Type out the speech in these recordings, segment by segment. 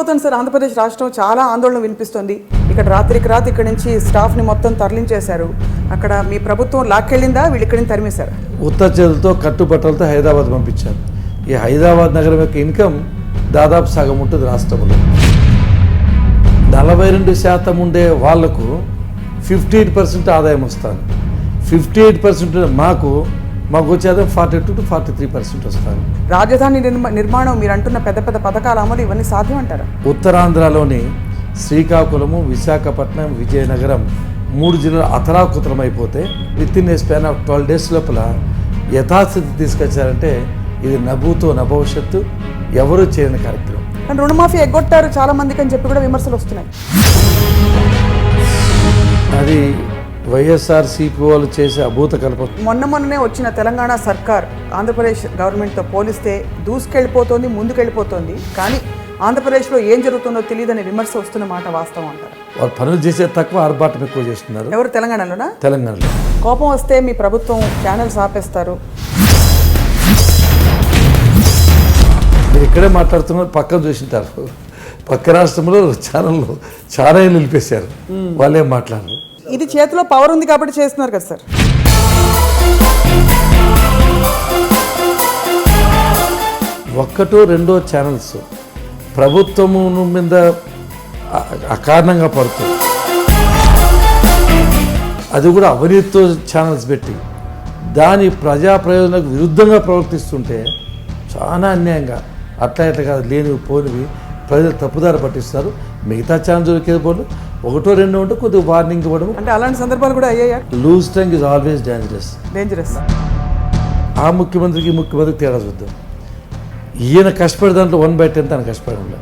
ఏమవుతుంది సార్? ఆంధ్రప్రదేశ్ రాష్ట్రం చాలా ఆందోళన వినిపిస్తుంది. ఇక్కడ రాత్రికి రాత్రి ఇక్కడ నుంచి స్టాఫ్ని మొత్తం తరలించేశారు. అక్కడ మీ ప్రభుత్వం లాక్కెళ్ళిందా, వీళ్ళు ఇక్కడి నుంచి తరిమేశారు? ఉత్తర చేతులతో కట్టుబట్టలతో హైదరాబాద్ పంపించారు. ఈ హైదరాబాద్ నగరం యొక్క ఇన్కమ్ దాదాపు సగం ఉంటుంది రాష్ట్రంలో. 42% ఉండే వాళ్లకు 58% ఆదాయం వస్తుంది. 58% మాకు వచ్చేది 42 to 43% వస్తుంది. రాజధాని నిర్మాణం, మీరు అంటున్న పెద్ద పెద్ద పథకాల అమలు, ఇవన్నీ సాధ్యం అంటారా? ఉత్తరాంధ్రలోని శ్రీకాకుళము, విశాఖపట్నం, విజయనగరం 3 జిల్లాలు అతరాకుతరం అయిపోతే within A span of 12 days లోపల యథాస్థితి తీసుకొచ్చారంటే ఇది నభూతో నభవిష్యత్తు, ఎవరూ చేయని కార్యక్రమం. కానీ రుణమాఫీ ఎగ్గొట్టారు చాలా మందికి అని చెప్పి కూడా విమర్శలు వస్తున్నాయి. అది వైఎస్ఆర్సీపీ వాళ్ళు చేసే అభూత కల్పన. మొన్ననే వచ్చిన తెలంగాణ సర్కార్ ఆంధ్రప్రదేశ్ గవర్నమెంట్తో పోలిస్తే దూసుకెళ్ళిపోతుంది, ముందుకెళ్ళిపోతుంది. కానీ ఆంధ్రప్రదేశ్లో ఏం జరుగుతుందో తెలియదని విమర్శ వస్తున్న మాట వాస్తవం అంటారు. వాళ్ళు పనులు చేసే తక్కువ, ఆర్భాటం ఎక్కువ చేస్తున్నారు. ఎవరు? తెలంగాణలోనా? తెలంగాణలో. కోపం వస్తే మీ ప్రభుత్వం ఛానల్స్ ఆపేస్తారు. మీరు ఇక్కడే మాట్లాడుతున్నారు, పక్కన చూసింటారు. పక్క రాష్ట్రంలో ఛానళ్ళు చాలా నిలిపేశారు, వాళ్ళేం మాట్లాడరు. ఇది చేతిలో పవర్ ఉంది కాబట్టి చేస్తున్నారు కదా సార్. ఒక్కటో రెండో ఛానల్స్ ప్రభుత్వము మీద అకారణంగా పడుతుంది. అది కూడా అవినీతితో ఛానల్స్ పెట్టి దాని ప్రజా ప్రయోజనాలకు విరుద్ధంగా ప్రవర్తిస్తుంటే చాలా అన్యాయంగా అట్లా కాదు, లేనివి పోనివి ప్రజలు తప్పుదారి పట్టిస్తారు. మిగతా ఛానల్స్ దొరికేది పోలు ఒకటో రెండో ఉంటే కొద్దిగా వార్నింగ్ ఇవ్వడం, అంటే అలాంటి సందర్భాలు కూడా అయ్యాయా? Loose tongue is always dangerous. ఆ ముఖ్యమంత్రికి తేడా చూద్దాం. ఈయన కష్టపడే దాంట్లో 1/10 ఆయన కష్టపడంలో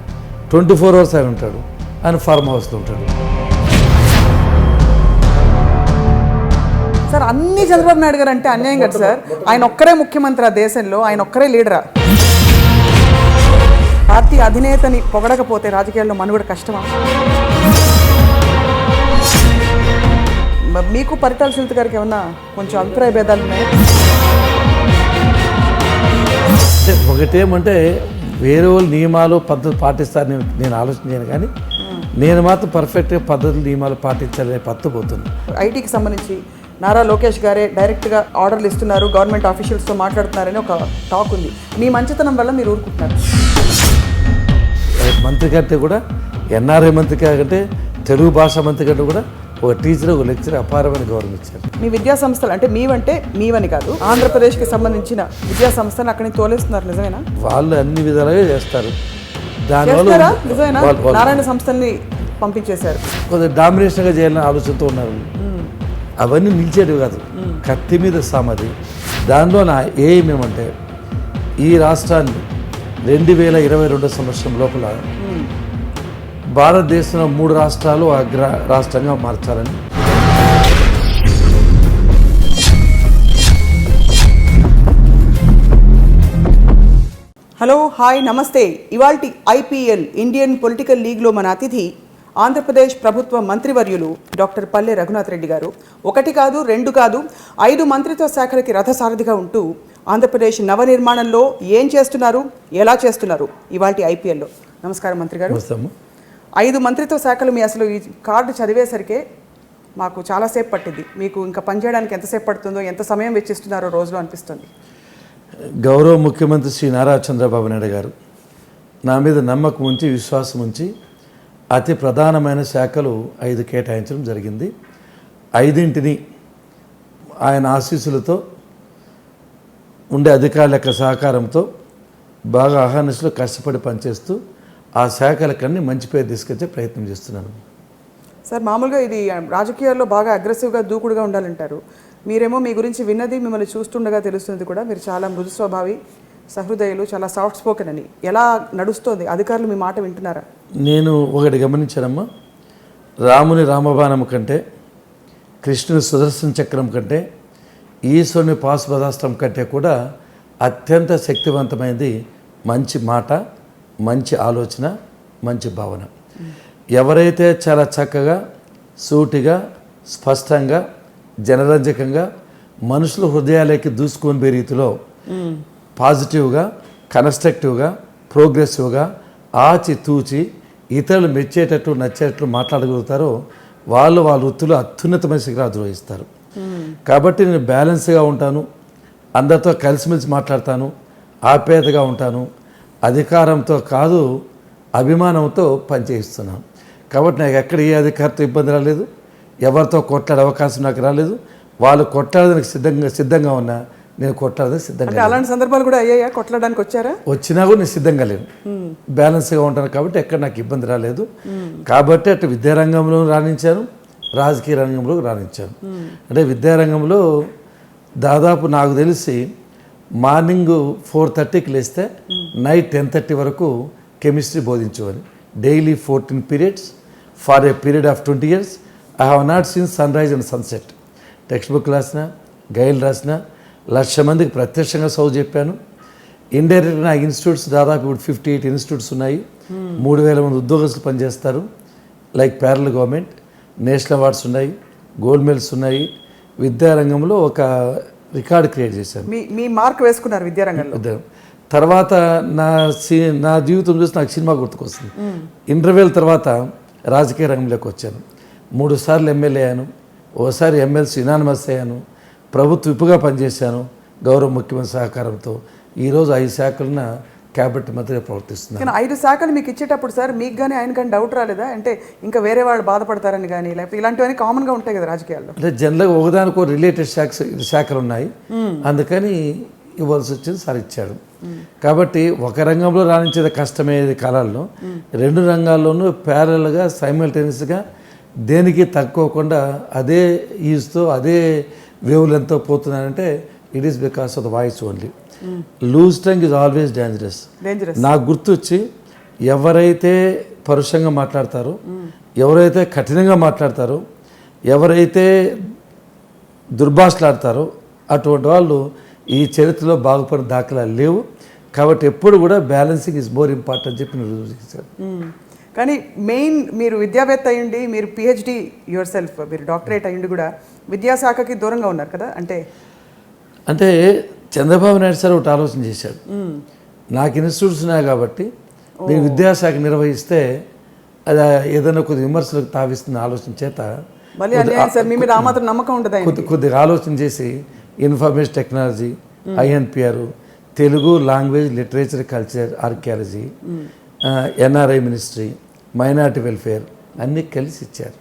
24 hours ఆయన ఉంటాడు, ఆయన ఫార్మ్ హౌస్లో ఉంటాడు. సార్ అన్ని చంద్రబాబు నాయుడు గారు అంటే అన్యాయం కదా సార్. ఆయన ఒక్కరే ముఖ్యమంత్రి ఆ దేశంలో, ఆయన ఒక్కరే లీడరా? పార్టీ అధినేతని పొగడకపోతే రాజకీయాల్లో మనుగడ కష్టమా? మీకు పరిటాల సునీత గారికి ఏమన్నా కొంచెం అభిప్రాయ భేదాలు ఉన్నాయా? ఒకటేమంటే వేరే వాళ్ళు నియమాలు పద్ధతులు పాటిస్తారని నేను ఆలోచన చేయను, కానీ నేను మాత్రం పర్ఫెక్ట్గా పద్ధతులు నియమాలు పాటించాలనే పత్తు పోతుంది. ఐటీకి సంబంధించి నారా లోకేష్ గారే డైరెక్ట్గా ఆర్డర్లు ఇస్తున్నారు, గవర్నమెంట్ ఆఫీషియల్స్తో మాట్లాడుతున్నారని ఒక టాక్ ఉంది. మీ మంచితనం వల్ల మీరు ఊరుకుంటున్నారు. మంత్రి కంటే కూడా, ఎన్ఆర్ఐ మంత్రి కంటే, తెలుగు భాషా మంత్రి కంటే కూడా ఒక టీచర్, ఒక లెక్చర్ అపారమైన గౌరవం ఇచ్చారు. మీ విద్యా సంస్థలు అంటే మీవని కాదు, ఆంధ్రప్రదేశ్కి సంబంధించిన విద్యా సంస్థలు అక్కడి నుంచి తోలేస్తున్నారు, నిజమేనా? వాళ్ళు అన్ని విధాలుగా చేస్తారు. దానివల్ల నిజమేనా? నారాయణ సంస్థల్ని పంపించేశారు. కొద్దిగా డామినేషన్గా చేయాలని ఆలోచనతో ఉన్నారు. అవన్నీ నిలిచేటివి కాదు, కత్తి మీద సామది. దానిలో నా ఎయిమ్ ఏమంటే ఈ రాష్ట్రాన్ని 2022 సంవత్సరం లోపల భారతదేశంలో 3 రాష్ట్రాలు అగ్ర రాష్ట్రంగా మార్చాలని. హలో, హాయ్, నమస్తే. ఇవాల్టి ఐపీఎల్ ఇండియన్ పొలిటికల్ లీగ్లో మన అతిథి ఆంధ్రప్రదేశ్ ప్రభుత్వ మంత్రివర్యులు డాక్టర్ పల్లె రఘునాథ్ రెడ్డి గారు. 1 కాదు 2 కాదు 5 మంత్రిత్వ శాఖలకి రథసారథిగా ఉంటూ ఆంధ్రప్రదేశ్ నవనిర్మాణంలో ఏం చేస్తున్నారు, ఎలా చేస్తున్నారు ఇవాల్టి ఐపీఎల్లో. నమస్కారం మంత్రి గారు. 5 మంత్రిత్వ శాఖలు మీ అసలు ఈ కార్డు చదివేసరికే మాకు చాలాసేపు పట్టింది. మీకు ఇంకా పనిచేయడానికి ఎంతసేపు పడుతుందో, ఎంత సమయం వెచ్చిస్తున్నారో రోజులో అనిపిస్తుంది. గౌరవ ముఖ్యమంత్రి శ్రీ నారా చంద్రబాబు నాయుడు గారు నా మీద నమ్మకం ఉంచి, విశ్వాసం ఉంచి అతి ప్రధానమైన శాఖలు 5 కేటాయించడం జరిగింది. 5ంటిని ఆయన ఆశీస్సులతో ఉండే అధికారుల యొక్క సహకారంతో బాగా అహర్నిశలో కష్టపడి పనిచేస్తూ ఆ శాఖలకన్నీ మంచి పేరు తీసుకొచ్చే ప్రయత్నం చేస్తున్నాను. సార్ మామూలుగా ఇది రాజకీయాల్లో బాగా అగ్రెసివ్గా దూకుడుగా ఉండాలంటారు. మీరేమో మీ గురించి విన్నది, మిమ్మల్ని చూస్తుండగా తెలుస్తుంది కూడా మీరు చాలా మృదు స్వభావి, సహృదయులు, చాలా సాఫ్ట్ స్పోకెన్ అని. ఎలా నడుస్తోంది? అధికారులు మీ మాట వింటున్నారా? నేను ఒకటి గమనించానమ్మా, రాముని రామబాణం కంటే, కృష్ణుని సుదర్శన చక్రం కంటే, ఈశ్వరుని పాశుపదాస్త్రం కంటే కూడా అత్యంత శక్తివంతమైనది మంచి మాట, మంచి ఆలోచన, మంచి భావన. ఎవరైతే చాలా చక్కగా, సూటిగా, స్పష్టంగా, జనరంజకంగా మనుషుల హృదయాలకి దూసుకొని పోయే రీతిలో పాజిటివ్గా, కన్స్ట్రక్టివ్గా, ప్రోగ్రెసివ్గా, ఆచి తూచి ఇతరులు మెచ్చేటట్టు నచ్చేటట్లు మాట్లాడగలుగుతారో వాళ్ళ వృత్తిలో అత్యున్నతమైన శిఖరాలు అధిరోహిస్తారు. కాబట్టి నేను బ్యాలెన్స్గా ఉంటాను, అందరితో కలిసిమెలిసి మాట్లాడతాను, ఆప్యాయతగా ఉంటాను, అధికారంతో కాదు అభిమానంతో పనిచేయిస్తున్నాను. కాబట్టి నాకు ఎక్కడ ఏ అధికారితో ఇబ్బంది రాలేదు, ఎవరితో కొట్లాడే అవకాశం నాకు రాలేదు. వాళ్ళు కొట్లాడడానికి సిద్ధంగా ఉన్నా నేను కొట్లాడడానికి సిద్ధంగా. అలాంటి సందర్భాలు కూడా అయ్యాయా? కొట్లాడడానికి వచ్చారా? వచ్చినా కూడా నేను సిద్ధంగా లేను, బ్యాలెన్స్గా ఉంటాను. కాబట్టి ఎక్కడ నాకు ఇబ్బంది రాలేదు. కాబట్టి అటు విద్యారంగంలో రాణించాను, రాజకీయ రంగంలో రాణించాను. అంటే విద్యారంగంలో దాదాపు నాకు తెలిసి మార్నింగ్ 4:30కి లేస్తే నైట్ 10:30 వరకు కెమిస్ట్రీ బోధించేవాడిని. Daily 14 periods for a period of 20 years. I have not seen sunrise and sunset. Textbook రాసిన, గైడ్ రాసిన, 1,00,000 మందికి ప్రత్యక్షంగా చదువు చెప్పాను. ఇండైరెక్ట్గా నా ఇన్స్టిట్యూట్స్ దాదాపు ఇప్పుడు 58 ఇన్స్టిట్యూట్స్ ఉన్నాయి. 3,000 మంది ఉద్యోగస్తులు పనిచేస్తారు. Like parallel government, national awards ఉన్నాయి, గోల్డ్ మెడల్స్ ఉన్నాయి. విద్యారంగంలో ఒక రికార్డు క్రియేట్ చేశాను. మీ మార్క్ వేసుకున్నారు విద్యారంగంలో. తర్వాత నా జీవితం చూసి నాకు సినిమా గుర్తుకొస్తుంది. ఇంటర్వ్యూల తర్వాత రాజకీయ రంగంలోకి వచ్చాను. 3 సార్లు ఎమ్మెల్యే అయ్యాను, ఓసారి ఎమ్మెల్సీ యునానిమస్ అయ్యాను, ప్రభుత్వ విప్పుగా పనిచేశాను గౌరవ ముఖ్యమంత్రి సహకారంతో. ఈరోజు 5 శాఖలున్న క్యాబినెట్ మంత్రిగా ప్రవర్తిస్తున్నాను. కానీ 5 శాఖలు మీకు ఇచ్చేటప్పుడు సార్ మీకు కానీ ఆయన కానీ డౌట్ రాలేదా? అంటే ఇంకా వేరే వాళ్ళు బాధపడతారని కానీ, లేకపోతే ఇలాంటివన్నీ కామన్గా ఉంటాయి కదా రాజకీయాల్లో. అంటే జనరల్గా ఒకదానికో రిలేటెడ్ శాఖలు ఉన్నాయి, అందుకని ఇవ్వాల్సి వచ్చింది, సార్ ఇచ్చాడు. కాబట్టి ఒక రంగంలో రాణించేది కష్టమయ్యేది కాలాల్లో 2 రంగాల్లోనూ ప్యారల్గా సైమల్టేనియస్గా దేనికి తక్కువకుండా అదే ఈజ్తో అదే వేవ్ లెంత్తో పోతున్నానంటే it is because of the voice only. Loose tongue is always dangerous. నాకు గుర్తొచ్చి ఎవరైతే పరుషంగా మాట్లాడతారో, ఎవరైతే కఠినంగా మాట్లాడతారో, ఎవరైతే దుర్భాషలాడతారో అటువంటి వాళ్ళు ఈ చరిత్రలో బాగుపడిన దాఖలాలు లేవు. కాబట్టి ఎప్పుడు కూడా బ్యాలెన్సింగ్ ఈజ్ మోర్ ఇంపార్టెంట్ అని చెప్పి నేను రుజువు చేశాను. కానీ మెయిన్ మీరు విద్యావేత్త అయ్యండి, మీరు PhD యువర్ సెల్ఫ్, మీరు డాక్టరేట్ అయ్యండి కూడా విద్యాశాఖకి దూరంగా ఉన్నారు కదా. అంటే చంద్రబాబు నాయుడు సార్ ఒకటి ఆలోచన చేశాడు. నాకు ఇన్స్టిట్యూట్స్ ఉన్నాయి కాబట్టి నేను విద్యాశాఖ నిర్వహిస్తే అది ఏదైనా కొద్ది విమర్శలకు తావిస్తున్న ఆలోచన చేత కొద్దిగా ఆలోచన చేసి information technology, INPR, Telugu language literature culture archaeology, NRI ministry, minority welfare అన్నీ కలిసి ఇచ్చారు.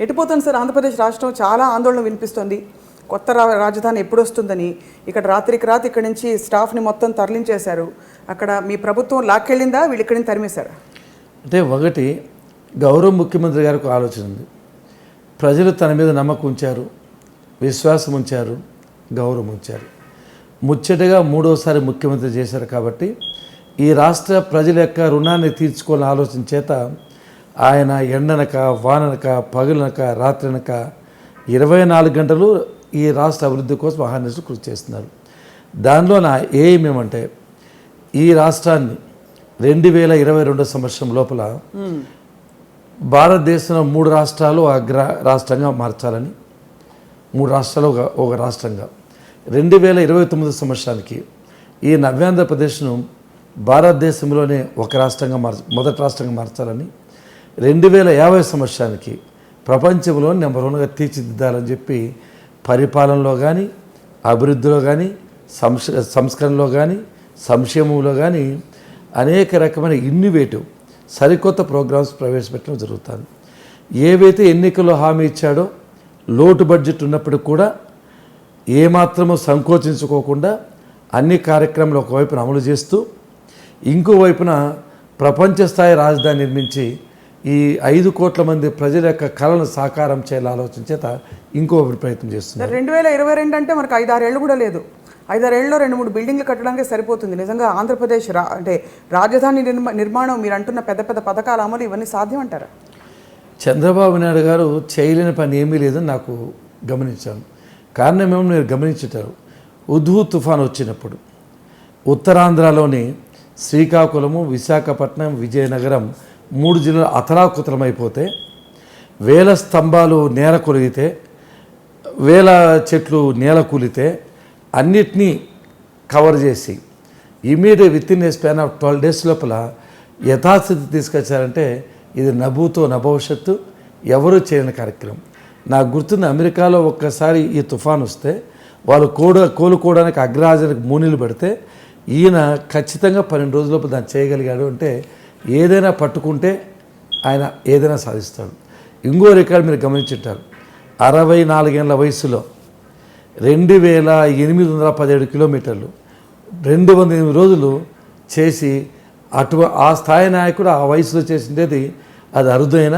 ఎటుపోతుంది సార్ ఆంధ్రప్రదేశ్ రాష్ట్రం? చాలా ఆందోళన వినిపిస్తుంది. కొత్త రాజధాని ఎప్పుడు వస్తుందని. ఇక్కడ రాత్రికి రాత్రి ఇక్కడి నుంచి స్టాఫ్ని మొత్తం తరలించేశారు. అక్కడ మీ ప్రభుత్వం లాక్కెళ్ళిందా, వీళ్ళు ఇక్కడి నుంచి తరిమేశారా? అంటే ఒకటి, గౌరవ ముఖ్యమంత్రి గారికి ఆలోచన ఉంది. ప్రజలు తన మీద నమ్మకం ఉంచారు, విశ్వాసం ఉంచారు, గౌరవం ఉంచారు. ముచ్చటగా 3వసారి ముఖ్యమంత్రి చేశారు. కాబట్టి ఈ రాష్ట్ర ప్రజల యొక్క రుణాన్ని తీర్చుకోవాలని ఆలోచన చేత ఆయన ఎండనక వాననక పగలనక రాత్రనక 24 గంటలు ఈ రాష్ట్ర అభివృద్ధి కోసం అహర్నిశలు కృషి చేస్తున్నారు. దానిలో నా ఎయిమ్ ఏమంటే ఈ రాష్ట్రాన్ని 2022 సంవత్సరం లోపల భారతదేశంలో 3 రాష్ట్రాలు అగ్ర రాష్ట్రంగా మార్చాలని, 3 రాష్ట్రాలు ఒక రాష్ట్రంగా 2029 సంవత్సరానికి ఈ నవ్యాంధ్రప్రదేశ్ను భారతదేశంలోనే ఒక రాష్ట్రంగా మొదటి రాష్ట్రంగా మార్చాలని, 2050 సంవత్సరానికి ప్రపంచంలో నెంబర్ 1గా తీర్చిదిద్దాలని చెప్పి పరిపాలనలో కానీ, అభివృద్ధిలో కానీ, సంస్కరణలో కానీ, సంక్షేమంలో కానీ అనేక రకమైన ఇన్నోవేటివ్ సరికొత్త ప్రోగ్రామ్స్ ప్రవేశపెట్టడం జరుగుతుంది. ఏవైతే ఎన్నికల్లో హామీ ఇచ్చాడో లోటు బడ్జెట్ ఉన్నప్పటికి కూడా ఏమాత్రమూ సంకోచించుకోకుండా అన్ని కార్యక్రమాలు ఒకవైపున అమలు చేస్తూ ఇంకోవైపున ప్రపంచ స్థాయి రాజధాని నిర్మించి ఈ 5 కోట్ల మంది ప్రజల యొక్క కళను సాకారం చేయాలని ఆలోచన చేత ఇంకో ప్రయత్నం చేస్తున్నారు. 2022 అంటే మనకు 5-6 ఏళ్ళు కూడా లేదు. 5-6 ఏళ్ళలో 2-3 బిల్డింగ్లు కట్టడానికి సరిపోతుంది. నిజంగా ఆంధ్రప్రదేశ్ అంటే రాజధాని నిర్మాణం, మీరు అంటున్న పెద్ద పెద్ద పథకాల అమలు ఇవన్నీ సాధ్యం అంటారా? చంద్రబాబు నాయుడు గారు చేయలేని పని ఏమీ లేదని నాకు గమనించాను. కారణం ఏమో మీరు గమనించుంటారు. ఉధూ తుఫాన్ వచ్చినప్పుడు ఉత్తరాంధ్రలోని శ్రీకాకుళము, విశాఖపట్నం, విజయనగరం 3 జిల్లాలు అతలాకుతలమైపోతే, 1000 స్తంభాలు నేల కొలిగితే, 1000 చెట్లు నేల కూలితే అన్నిటినీ కవర్ చేసి immediate with in a span of 12 days లోపల యథాస్థితి తీసుకొచ్చారంటే ఇది నభూతో నభవిష్యత్తు ఎవరూ చేయని కార్యక్రమం. నాకు గుర్తుంది, అమెరికాలో ఒక్కసారి ఈ తుఫాన్ వస్తే వాళ్ళు కోలుకోవడానికి అగ్రరాజానికి మూనీలు పెడితే ఈయన ఖచ్చితంగా 12 రోజులలోపు దాన్ని చేయగలిగాడు. అంటే ఏదైనా పట్టుకుంటే ఆయన ఏదైనా సాధిస్తాడు. ఇంకో రికార్డు మీరు గమనించుంటారు, 64 ఏళ్ల వయసులో 2817 కిలోమీటర్లు 208 రోజులు చేసి ఆ స్థాయి నాయకుడు ఆ వయసులో చేసిండేది అది అరుదైన,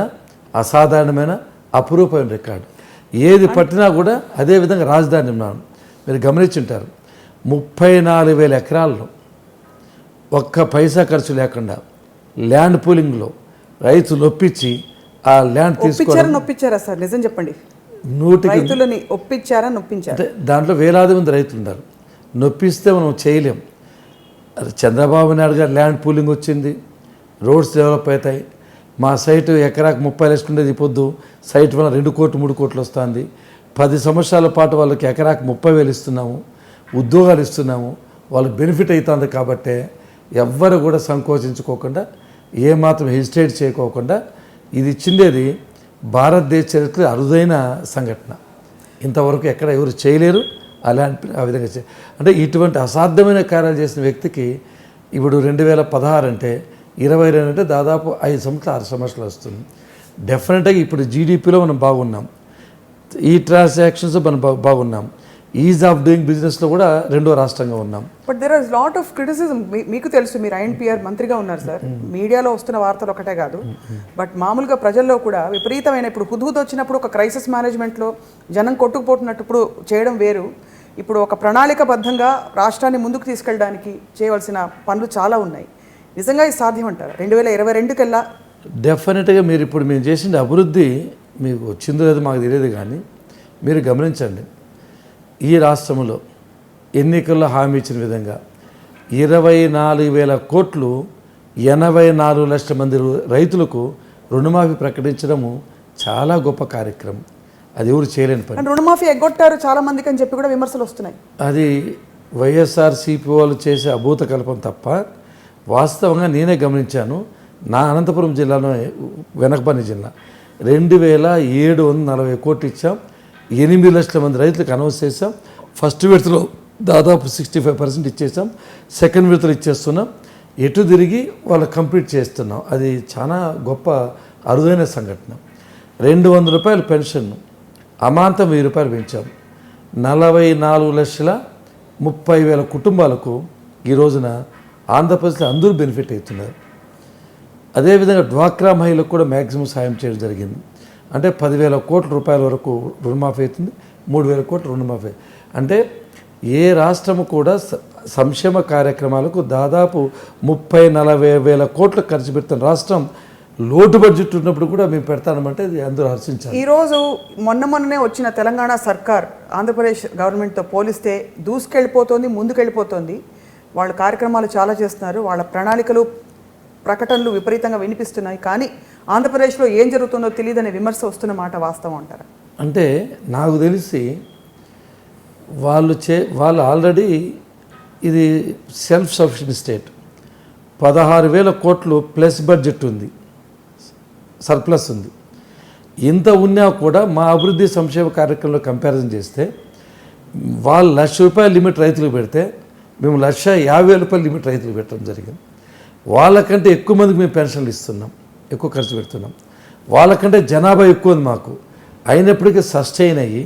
అసాధారణమైన, అపురూపమైన రికార్డు. ఏది పట్టినా కూడా అదేవిధంగా రాజధాని నిర్మాణం మీరు గమనించుంటారు. 34,000 ఎకరాల్లో ఒక్క పైసా ఖర్చు లేకుండా ల్యాండ్ పూలింగ్లో రైతులు ఒప్పించి ఆ ల్యాండ్ నొప్పించారా సార్? నిజం చెప్పండి, 100కి రైతులని ఒప్పించారా? నొప్పించారు. అంటే దాంట్లో వేలాది మంది రైతులు ఉన్నారు. నొప్పిస్తే మనం చేయలేం. చంద్రబాబు నాయుడు గారు ల్యాండ్ పూలింగ్ వచ్చింది, రోడ్స్ డెవలప్ అవుతాయి. మా సైటు ఎకరాకు 30 లక్షలు ఉండేది, పొద్దు సైట్ వల్ల 2 కోట్లు 3 కోట్లు వస్తుంది. 10 సంవత్సరాల పాటు వాళ్ళకి ఎకరాకు 30,000 ఇస్తున్నాము, ఉద్యోగాలు ఇస్తున్నాము, వాళ్ళకి బెనిఫిట్ అవుతుంది. కాబట్టే ఎవ్వరు కూడా సంకోచించుకోకుండా, ఏమాత్రం హెజిటేట్ చేయకోకుండా ఇది ఇచ్చిండేది భారతదేశ చరిత్ర అరుదైన సంఘటన. ఇంతవరకు ఎక్కడ ఎవరు చేయలేరు. అలాంటి ఆ విధంగా అంటే ఇటువంటి అసాధ్యమైన కార్యాలు చేసిన వ్యక్తికి ఇప్పుడు 2016 అంటే 22 అంటే దాదాపు 5 సంవత్సరాలు 6 సంవత్సరాలు వస్తుంది. డెఫినెట్గా ఇప్పుడు జీడిపిలో మనం బాగున్నాం, ఈ ట్రాన్సాక్షన్స్ మనం బాగున్నాం, ఈజ్ ఆఫ్ డూయింగ్ బిజినెస్లో కూడా 2వ రాష్ట్రంగా ఉన్నాం. But there is lot of criticism. మీకు తెలుసు, మీరు INPR మంత్రిగా ఉన్నారు సార్. మీడియాలో వస్తున్న వార్తలు ఒకటే కాదు, బట్ మామూలుగా ప్రజల్లో కూడా విపరీతమైన, ఇప్పుడు హుద్హుద్ వచ్చినప్పుడు ఒక క్రైసిస్ మేనేజ్మెంట్లో జనం కొట్టుకుపోతున్నప్పుడు చేయడం వేరు. ఇప్పుడు ఒక ప్రణాళికబద్ధంగా రాష్ట్రాన్ని ముందుకు తీసుకెళ్ళడానికి చేయవలసిన పనులు చాలా ఉన్నాయి. నిజంగా ఇది సాధ్యం అంటారా 2022 కల్లా? డెఫినెట్గా మీరు ఇప్పుడు మేము చేసిన అభివృద్ధి మీకు వచ్చిందో లేదో మాకు తెలియదు, కానీ మీరు గమనించండి, ఈ రాష్ట్రంలో ఎన్నికల్లో హామీ ఇచ్చిన విధంగా 24,000 కోట్లు 84 లక్షల మంది రైతులకు రుణమాఫీ ప్రకటించడము చాలా గొప్ప కార్యక్రమం. అది ఎవరు చేయలేని పని. రుణమాఫీ ఎగ్గొట్టారు చాలా మందికి అని చెప్పి కూడా విమర్శలు వస్తున్నాయి. అది వైఎస్ఆర్సీపీ వాళ్ళు చేసే అభూత కల్పన తప్ప వాస్తవంగా నేనే గమనించాను. నా అనంతపురం జిల్లాలో, వెనకబడిన జిల్లా, 2,740 కోట్లు ఇచ్చాం. 8 లక్షల మంది రైతులకు అనౌన్స్ చేసాం. ఫస్ట్ విడతలో దాదాపు 65% ఇచ్చేసాం. సెకండ్ విడతలు ఇచ్చేస్తున్నాం. ఎటు తిరిగి వాళ్ళు కంప్లీట్ చేస్తున్నాం. అది చాలా గొప్ప అరుదైన సంఘటన. 200 రూపాయల పెన్షన్ అమాంతం 1000 రూపాయలు పెంచాం. 44,30,000 కుటుంబాలకు ఈ రోజున ఆంధ్రప్రదేశ్లో అందరూ బెనిఫిట్ అవుతున్నారు. అదేవిధంగా డ్వాక్రా మహిళలకు కూడా మ్యాక్సిమం సాయం చేయడం జరిగింది. అంటే 10,000 కోట్ల రూపాయల వరకు రుణమాఫీ అవుతుంది, 3,000 కోట్ల రుణమాఫీ. అంటే ఏ రాష్ట్రము కూడా సంక్షేమ కార్యక్రమాలకు దాదాపు 30-40 వేల కోట్లు ఖర్చు పెడుతున్న రాష్ట్రం. లోటు బడ్జెట్ ఉన్నప్పుడు కూడా మేము పెడతామంటే అది అందరూ హర్షించాలి. ఈరోజు మొన్ననే వచ్చిన తెలంగాణ సర్కార్ ఆంధ్రప్రదేశ్ గవర్నమెంట్తో పోలిస్తే దూసుకెళ్ళిపోతుంది, ముందుకెళ్ళిపోతుంది. వాళ్ళ కార్యక్రమాలు చాలా చేస్తున్నారు, వాళ్ళ ప్రణాళికలు, ప్రకటనలు విపరీతంగా వినిపిస్తున్నాయి. కానీ ఆంధ్రప్రదేశ్లో ఏం జరుగుతుందో తెలియదనే విమర్శ వస్తున్న మాట వాస్తవం అంటారా? అంటే నాకు తెలిసి వాళ్ళు ఆల్రెడీ ఇది సెల్ఫ్ సఫిషియెంట్ స్టేట్. 16,000 కోట్లు ప్లస్ బడ్జెట్ ఉంది, సర్ప్లస్ ఉంది. ఇంత ఉన్నా కూడా మా అభివృద్ధి సంక్షేమ కార్యక్రమంలో కంపారిజన్ చేస్తే వాళ్ళు ₹1,00,000 లిమిట్ రైతులకు పెడితే మేము ₹1,50,000 లిమిట్ రైతులకు పెట్టడం జరిగింది. వాళ్ళకంటే ఎక్కువ మందికి మేము పెన్షన్లు ఇస్తున్నాం, ఎక్కువ ఖర్చు పెడుతున్నాం. వాళ్ళకంటే జనాభా ఎక్కువ ఉంది మాకు, అయినప్పటికీ సస్టైన్ అయ్యి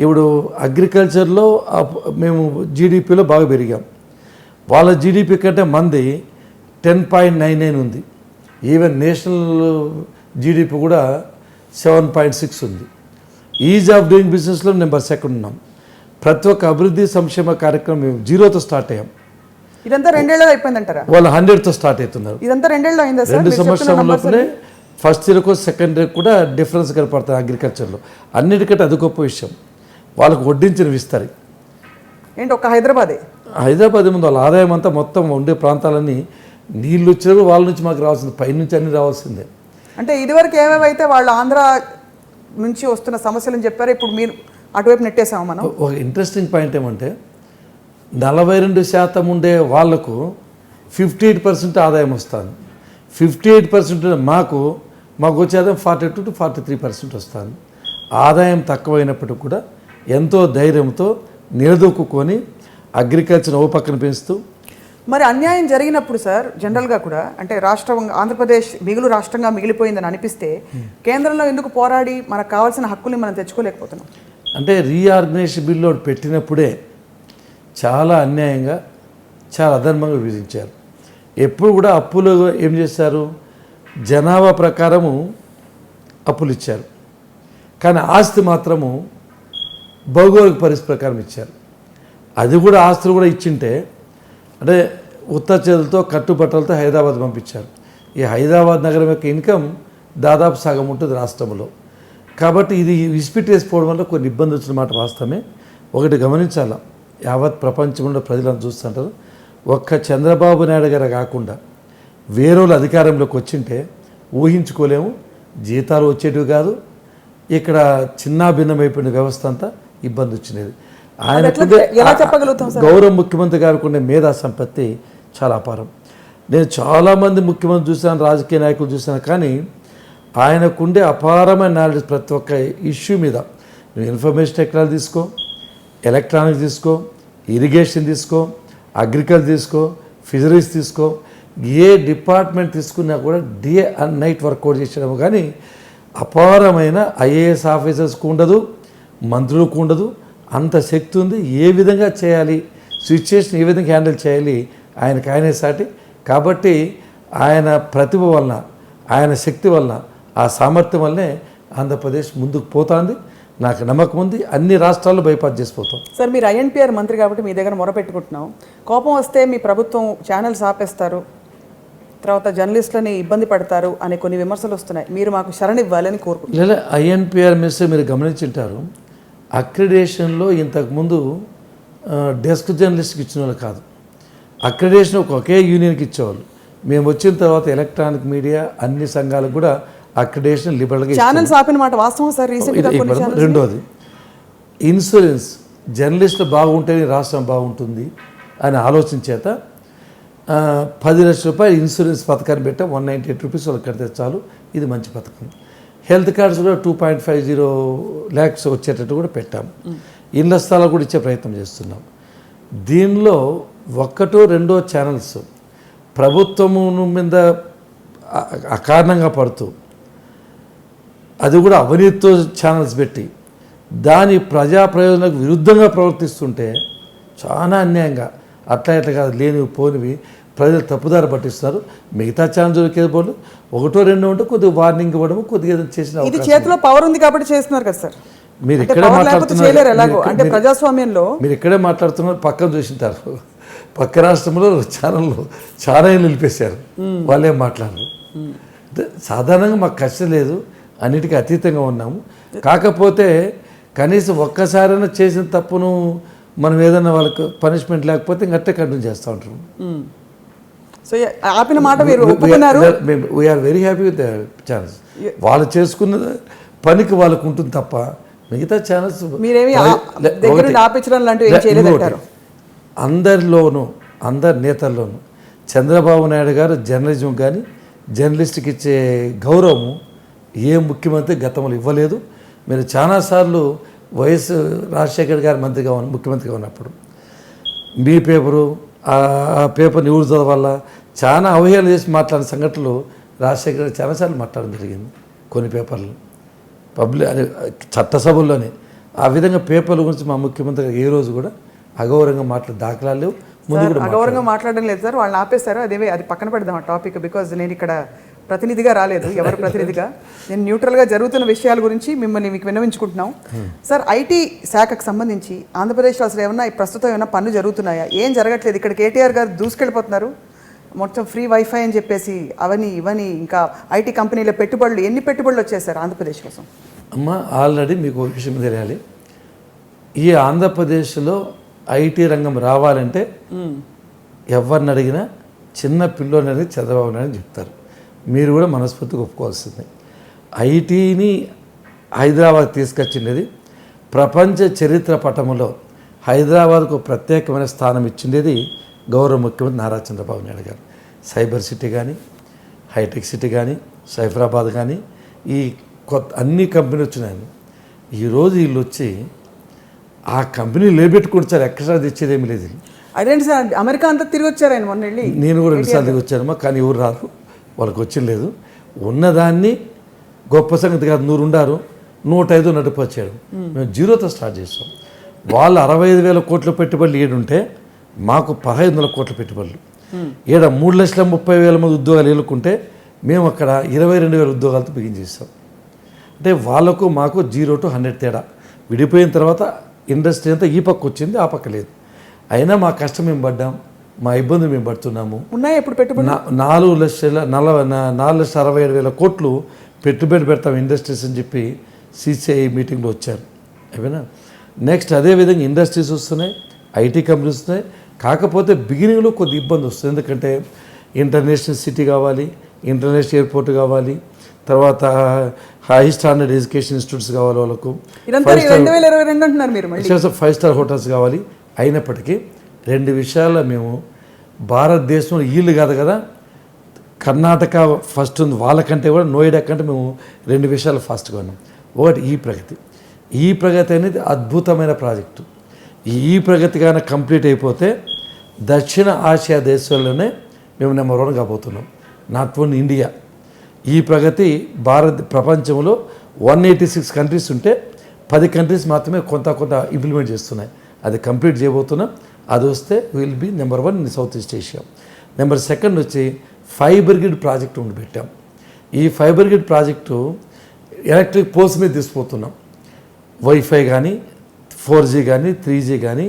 ఇప్పుడు అగ్రికల్చర్లో మేము జీడిపిలో బాగా పెరిగాం. వాళ్ళ జీడిపి కంటే మంది 10.99 ఉంది. ఈవెన్ నేషనల్ జీడిపి కూడా 7.6 ఉంది. ఈజ్ ఆఫ్ డూయింగ్ బిజినెస్లో నెంబర్ 2 ఉన్నాం. ప్రతి ఒక్క అభివృద్ధి సంక్షేమ కార్యక్రమం మేము 0తో స్టార్ట్ అయ్యాం. ఇదంతా 2 ఏళ్ళలో అయిపోయిందంటారా? వాళ్ళు 100తో స్టార్ట్ అవుతున్నారు. ఇదంతా 2 ఏళ్ళలో అయిందా సార్? 2 సంవత్సరాల లోపలే ఫస్ట్ ఇయర్కు సెకండ్ ఇయర్ కూడా డిఫరెన్స్ కనపడుతుంది అగ్రికల్చర్లో. అన్నిటికంటే అది గొప్ప విషయం. వాళ్ళకు వడ్డించినవి ఇస్తారు. ఏంటి ఒక్క హైదరాబాద్ ముందు వాళ్ళ ఆదాయం అంతా మొత్తం ఉండే ప్రాంతాలన్నీ నీళ్ళు వచ్చినప్పుడు వాళ్ళ నుంచి మాకు రావాల్సింది, పైనుంచి అన్నీ రావాల్సిందే. అంటే ఇదివరకు ఏమేమైతే వాళ్ళు ఆంధ్ర నుంచి వస్తున్న సమస్యలను చెప్పారో ఇప్పుడు మీరు అటువైపు నెట్టేసాము మనం. ఒక ఇంట్రెస్టింగ్ పాయింట్ ఏమంటే 42% ఉండే వాళ్లకు 58% ఆదాయం వస్తుంది. 58% మాకు వచ్చేదాం 42 to 43% వస్తుంది. ఆదాయం తక్కువైనప్పటికీ కూడా ఎంతో ధైర్యంతో నిలదొక్కుని అగ్రికల్చర్ ఓ పక్కన పెంచుతూ. మరి అన్యాయం జరిగినప్పుడు సార్ జనరల్గా కూడా అంటే ఆంధ్రప్రదేశ్ మిగులు రాష్ట్రంగా మిగిలిపోయిందని అనిపిస్తే కేంద్రంలో ఎందుకు పోరాడి మనకు కావాల్సిన హక్కుల్ని మనం తెచ్చుకోలేకపోతున్నాం? అంటే రీఆర్గనైజేషన్ బిల్లు పెట్టినప్పుడే చాలా అన్యాయంగా చాలా అధర్మంగా విధించారు. ఎప్పుడు కూడా అప్పులు ఏం చేశారు, జనాభా ప్రకారము అప్పులు ఇచ్చారు, కానీ ఆస్తి మాత్రము భౌగోళిక పరిస్థితి ప్రకారం ఇచ్చారు. అది కూడా ఆస్తులు కూడా ఇచ్చింటే అంటే ఉత్తర చేతులతో కట్టుబట్టలతో హైదరాబాద్ పంపించారు. ఈ హైదరాబాద్ నగరం యొక్క ఇన్కమ్ దాదాపు సగం ఉంటుంది రాష్ట్రంలో. కాబట్టి ఇది విసిపెట్టేసిపోవడం వల్ల కొన్ని ఇబ్బంది వచ్చిన మాట వాస్తవమే. ఒకటి గమనించాల, యావత్ ప్రపంచంలో ప్రజలను చూస్తుంటారు, ఒక్క చంద్రబాబు నాయుడు గారు కాకుండా వేరేళ్ళు అధికారంలోకి వచ్చింటే ఊహించుకోలేము, జీతాలు వచ్చేటివి కాదు, ఇక్కడ చిన్నాభిన్నమైపోయిన వ్యవస్థ అంతా ఇబ్బంది వచ్చినది. ఆయనకుండే గౌరవ ముఖ్యమంత్రి గారికి ఉండే మేధా సంపత్తి చాలా అపారం. నేను చాలామంది ముఖ్యమంత్రి చూశాను, రాజకీయ నాయకులు చూశాను, కానీ ఆయనకుండే అపారమైన నాలెడ్జ్ ప్రతి ఒక్క ఇష్యూ మీద. నువ్వు ఇన్ఫర్మేషన్ టెక్నాలజీ తీసుకో, ఎలక్ట్రానిక్స్ తీసుకో, ఇరిగేషన్ తీసుకో, అగ్రికల్చర్ తీసుకో, ఫిషరీస్ తీసుకో, ఏ డిపార్ట్మెంట్ తీసుకున్నా కూడా డే అండ్ నైట్ వర్కౌట్ చేసేయడం. కానీ అపారమైన ఐఏఎస్ ఆఫీసర్స్కు ఉండదు, మంత్రులకు ఉండదు, అంత శక్తి ఉంది. ఏ విధంగా చేయాలి, సిచ్యుయేషన్ ఏ విధంగా హ్యాండిల్ చేయాలి ఆయనే సాటి. కాబట్టి ఆయన ప్రతిభ వలన, ఆయన శక్తి వలన, ఆ సామర్థ్యం వల్లనే ఆంధ్రప్రదేశ్ ముందుకు పోతుంది. నాకు నమ్మకం ఉంది, అన్ని రాష్ట్రాల్లో బైపాస్ చేసిపోతాం. సార్ మీరు ఐఎన్పిఆర్ మంత్రి కాబట్టి మీ దగ్గర మొరపెట్టుకుంటున్నాం. కోపం వస్తే మీ ప్రభుత్వం ఛానల్స్ ఆపేస్తారు, తర్వాత జర్నలిస్టులని ఇబ్బంది పడతారు అనే కొన్ని విమర్శలు వస్తున్నాయి. మీరు మాకు శరణివ్వాలని కోరుకుంటున్నారు. లేదా ఐఎన్పిఆర్ మిస్ మీరు గమనించుంటారు, అక్రిడేషన్లో ఇంతకుముందు డెస్క్ జర్నలిస్ట్కి ఇచ్చిన వాళ్ళు కాదు, అక్రిడేషన్ ఒకే యూనియన్కి ఇచ్చేవాళ్ళు. మేము వచ్చిన తర్వాత ఎలక్ట్రానిక్ మీడియా అన్ని సంఘాలకు కూడా అక్రిడేషన్ లిబరల్గా ఛానల్స్ ఆపిన మాట వాస్తవం సార్. రెండోది ఇన్సూరెన్స్, జర్నలిస్టులు బాగుంటేనే రాష్ట్రం బాగుంటుంది అని ఆలోచన చేత 10 లక్షల రూపాయలు ఇన్సూరెన్స్ పథకాన్ని పెట్టా. 198 రూపీస్ వాళ్ళకి కడితే చాలు. ఇది మంచి పథకం. హెల్త్ కార్డ్స్ కూడా 2.50 lakhs వచ్చేటట్టు కూడా పెట్టాము. ఇళ్ల స్థలాలు కూడా ఇచ్చే ప్రయత్నం చేస్తున్నాం. దీనిలో 1-2 ఛానల్స్ ప్రభుత్వము మీద అకారణంగా పడుతూ, అది కూడా అవినీతితో ఛానల్స్ పెట్టి దాని ప్రజా ప్రయోజనాలకు విరుద్ధంగా ప్రవర్తిస్తుంటే చాలా అన్యాయంగా అట్లా ఇట్లా కాదు లేనివి పోనివి ప్రజలు తప్పుదారి పట్టిస్తారు. మిగతా ఛానల్స్ బోర్డు 1-2 ఉంటే కొద్దిగా వార్నింగ్ ఇవ్వడం, కొద్దిగా చేసిన ఇది చేతిలో పవర్ ఉంది కాబట్టి చేస్తున్నారు కదా సార్. మీరు ఇక్కడే మాట్లాడుతున్నారు, అంటే ప్రజాస్వామ్యంలో మీరు ఇక్కడే మాట్లాడుతున్నారు, పక్కన చూసింటారు. పక్క రాష్ట్రంలో ఛానళ్ళు చాలా నిలిపేశారు, వాళ్ళేం మాట్లాడరు. సాధారణంగా మాకు కష్టం లేదు, అన్నిటికీ అతీతంగా ఉన్నాము. కాకపోతే కనీసం ఒక్కసారైనా చేసిన తప్పును మనం ఏదైనా వాళ్ళకి పనిష్మెంట్ లేకపోతే ఇంకట్టే కంటిన్యూ చేస్తూ ఉంటారు. సో ఆపిన మాట మీరు ఒప్పుకున్నారు. We are very happy with channels. వాళ్ళు చేసుకున్న పనికి వాళ్ళకు ఉంటుంది తప్ప మిగతా ఛానల్స్ అందరిలోనూ, అందరి నేతల్లోనూ చంద్రబాబు నాయుడు గారు జర్నలిజం కానీ జర్నలిస్ట్కి ఇచ్చే గౌరవం ఏ ముఖ్యమంత్రి గతంలో ఇవ్వలేదు. మీరు చాలాసార్లు వైఎస్ రాజశేఖర్ గారు ముఖ్యమంత్రిగా ఉన్నప్పుడు మీ పేపరు ఆ పేపర్ని ఎవరు చదవాల చాలా అవహేళన చేసి మాట్లాడిన సంఘటనలు రాజశేఖర్ గారు చాలాసార్లు మాట్లాడడం జరిగింది. కొన్ని పేపర్లు చట్టసభల్లోనే ఆ విధంగా పేపర్ల గురించి మా ముఖ్యమంత్రి ఏ రోజు కూడా అగౌరవంగా మాట్లాడే దాఖలాలు లేవు. ముందు కూడా అగౌరవంగా మాట్లాడడం లేదు సార్, వాళ్ళని ఆపేస్తారు. అది పక్కన పెడదాం ఆ టాపిక్. బికాజ్ నేను ఇక్కడ ప్రతినిధిగా రాలేదు, ఎవరు ప్రతినిధిగా, నేను న్యూట్రల్గా జరుగుతున్న విషయాల గురించి మీకు విన్నవించుకుంటున్నాం. సార్ ఐటీ శాఖకు సంబంధించి ఆంధ్రప్రదేశ్లో అసలు ఏమన్నా ప్రస్తుతం ఏమైనా పనులు జరుగుతున్నాయా? ఏం జరగట్లేదు. ఇక్కడ కేటీఆర్ గారు దూసుకెళ్ళిపోతున్నారు, మొత్తం ఫ్రీ వైఫై అని చెప్పేసి అవని ఇవని, ఇంకా ఐటీ కంపెనీల పెట్టుబడులు, ఎన్ని పెట్టుబడులు వచ్చేసారు ఆంధ్రప్రదేశ్ కోసం? అమ్మ ఆల్రెడీ మీకు ఒక విషయం తెలియాలి, ఈ ఆంధ్రప్రదేశ్లో ఐటీ రంగం రావాలంటే ఎవరిని అడిగినా చిన్న పిల్లోని అడిగి చంద్రబాబు నాయుడు చెప్తారు. మీరు కూడా మనస్ఫూర్తిగా ఒప్పుకోవాల్సిందే. ఐటీని హైదరాబాద్ తీసుకొచ్చిండేది, ప్రపంచ చరిత్ర పటములో హైదరాబాద్కు ప్రత్యేకమైన స్థానం ఇచ్చిండేది గౌరవ ముఖ్యమంత్రి నారా చంద్రబాబు నాయుడు గారు. సైబర్ సిటీ కానీ, హైటెక్ సిటీ కానీ సైఫరాబాద్ కానీ ఈ కొత్త అన్ని కంపెనీలు వచ్చినాయి. ఈరోజు వీళ్ళు వచ్చి ఆ కంపెనీ లేబెట్టుకుంటే సార్ ఎక్స్ట్రా తెచ్చేది ఏమి లేదు. అదేంటి సార్, అమెరికా అంతా తిరిగి వచ్చారు ఆయన మొన్న వెళ్ళి. నేను కూడా రెండుసార్లు తిరిగి వచ్చానమ్మా, కానీ ఎవరు రారు, వాళ్ళకి వచ్చింది లేదు. ఉన్నదాన్ని గొప్ప సంగతి కాదు, 100 ఉండారు, 105 నడిపొచ్చాడు. మేము జీరోతో స్టార్ట్ చేస్తాం. వాళ్ళు 65,000 కోట్ల పెట్టుబడులు ఏడుంటే మాకు 1,500 కోట్ల పెట్టుబడులు. ఈడ 3,30,000 మంది ఉద్యోగాలు ఏలుకుంటే మేము అక్కడ 22,000 ఉద్యోగాలతో బిగించేస్తాం. అంటే వాళ్ళకు మాకు 0 to 100 తేడా. విడిపోయిన తర్వాత ఇండస్ట్రీ అంతా ఈ పక్క వచ్చింది, ఆ పక్క లేదు. అయినా మా కష్టం మేము పడ్డాం, మా ఇబ్బంది మేము పడుతున్నాము. ఉన్నాయి ఇప్పుడు పెట్టుబడి 4,67,000 కోట్లు పెట్టుబడి పెడతాం ఇండస్ట్రీస్ అని చెప్పి సిసిఐ మీటింగ్లో వచ్చారు. అయిపోయినా నెక్స్ట్ అదేవిధంగా ఇండస్ట్రీస్ వస్తున్నాయి, ఐటీ కంపెనీస్ వస్తున్నాయి. కాకపోతే బిగినింగ్లో కొద్ది ఇబ్బంది వస్తుంది. ఎందుకంటే ఇంటర్నేషనల్ సిటీ కావాలి, ఇంటర్నేషనల్ ఎయిర్పోర్ట్ కావాలి, తర్వాత హై స్టాండర్డ్ ఎడ్యుకేషన్ ఇన్స్టిట్యూట్స్ కావాలి, వాళ్ళకు 5 స్టార్ హోటల్స్ కావాలి. అయినప్పటికీ 2 విషయాల్లో మేము భారతదేశంలో వీళ్ళు కాదు కదా, కర్ణాటక ఫస్ట్ ఉంది, వాళ్ళకంటే కూడా నోయిడా కంటే మేము 2 విషయాలు ఫాస్ట్గా ఉన్నాం. ఒకటి ఈ ప్రగతి అనేది అద్భుతమైన ప్రాజెక్టు. ఈ ప్రగతి కానీ కంప్లీట్ అయిపోతే దక్షిణ ఆసియా దేశాల్లోనే మేము నెంబర్ 1 కాబోతున్నాం, నాట్ ఓన్లీ ఇండియా. ఈ ప్రగతి ప్రపంచంలో 186 కంట్రీస్ ఉంటే 10 కంట్రీస్ మాత్రమే కొంత ఇంప్లిమెంట్ చేస్తున్నాయి. అది కంప్లీట్ చేయబోతున్నాం. అది వస్తే will be number 1 in South East Asia. Number 2 వచ్చి ఫైబర్ గ్రిడ్ ప్రాజెక్టు ఉండి పెట్టాం. ఈ fibre grid project electric poles మీద తీసుకుపోతున్నాం. వైఫై కానీ 4G కానీ 3G కానీ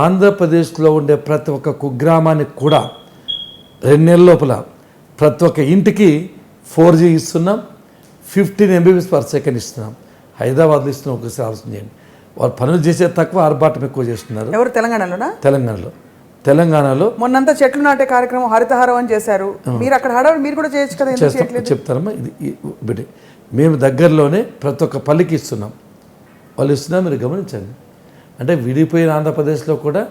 ఆంధ్రప్రదేశ్లో ఉండే ప్రతి ఒక్క కుగ్రామానికి కూడా 2 నెలల లోపల ప్రతి ఒక్క ఇంటికి 4G ఇస్తున్నాం, 15 Mbps ఇస్తున్నాం. హైదరాబాద్లో ఇస్తున్నాం. ఒకసారి ఆలోచన చేయండి. వాళ్ళు పనులు చేసే తక్కువ, ఆర్భాటం ఎక్కువ చేస్తున్నారు. ఎవరు? తెలంగాణలో మొన్నంతా చెట్లు నాటే కార్యక్రమం హరితహారం అని చేశారు. మీరు అక్కడ హడారు, మీరు కూడా చేయొచ్చు కదా. చెప్తారమ్మా. ఇది మేము దగ్గరలోనే ప్రతి ఒక్క పల్లికి ఇస్తున్నాం. వాళ్ళు ఇస్తున్నా మీరు గమనించండి. అంటే విడిపోయిన ఆంధ్రప్రదేశ్లో కూడా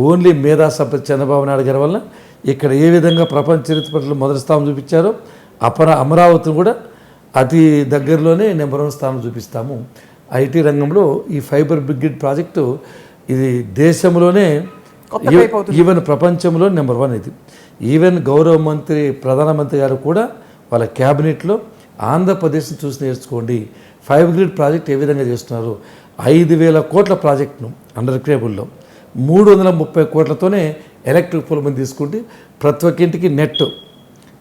ఓన్లీ మేధా సంపత్తి చంద్రబాబు నాయుడు గారి వల్ల ఇక్కడ ఏ విధంగా ప్రపంచ చరిత్ర పట్ల మొదటి స్థానం చూపించారో అమరావతిని కూడా అతి దగ్గరలోనే నెంబర్ 1 స్థానం చూపిస్తాము. ఐటీ రంగంలో ఈ ఫైబర్ గ్రిడ్ ప్రాజెక్టు ఇది దేశంలోనే ఈవెన్ ప్రపంచంలో నెంబర్ 1 ఇది. ఈవెన్ గౌరవ మంత్రి ప్రధానమంత్రి గారు కూడా వాళ్ళ క్యాబినెట్లో ఆంధ్రప్రదేశ్ని చూసి నేర్చుకోండి, ఫైబర్ గ్రిడ్ ప్రాజెక్ట్ ఏ విధంగా చేస్తున్నారు. 5,000 కోట్ల ప్రాజెక్టును అండర్ కేబుల్లో 330 కోట్లతోనే ఎలక్ట్రిక్ పోల్ మీద తీసుకుంటే ప్రతి ఒక్క ఇంటికి నెట్,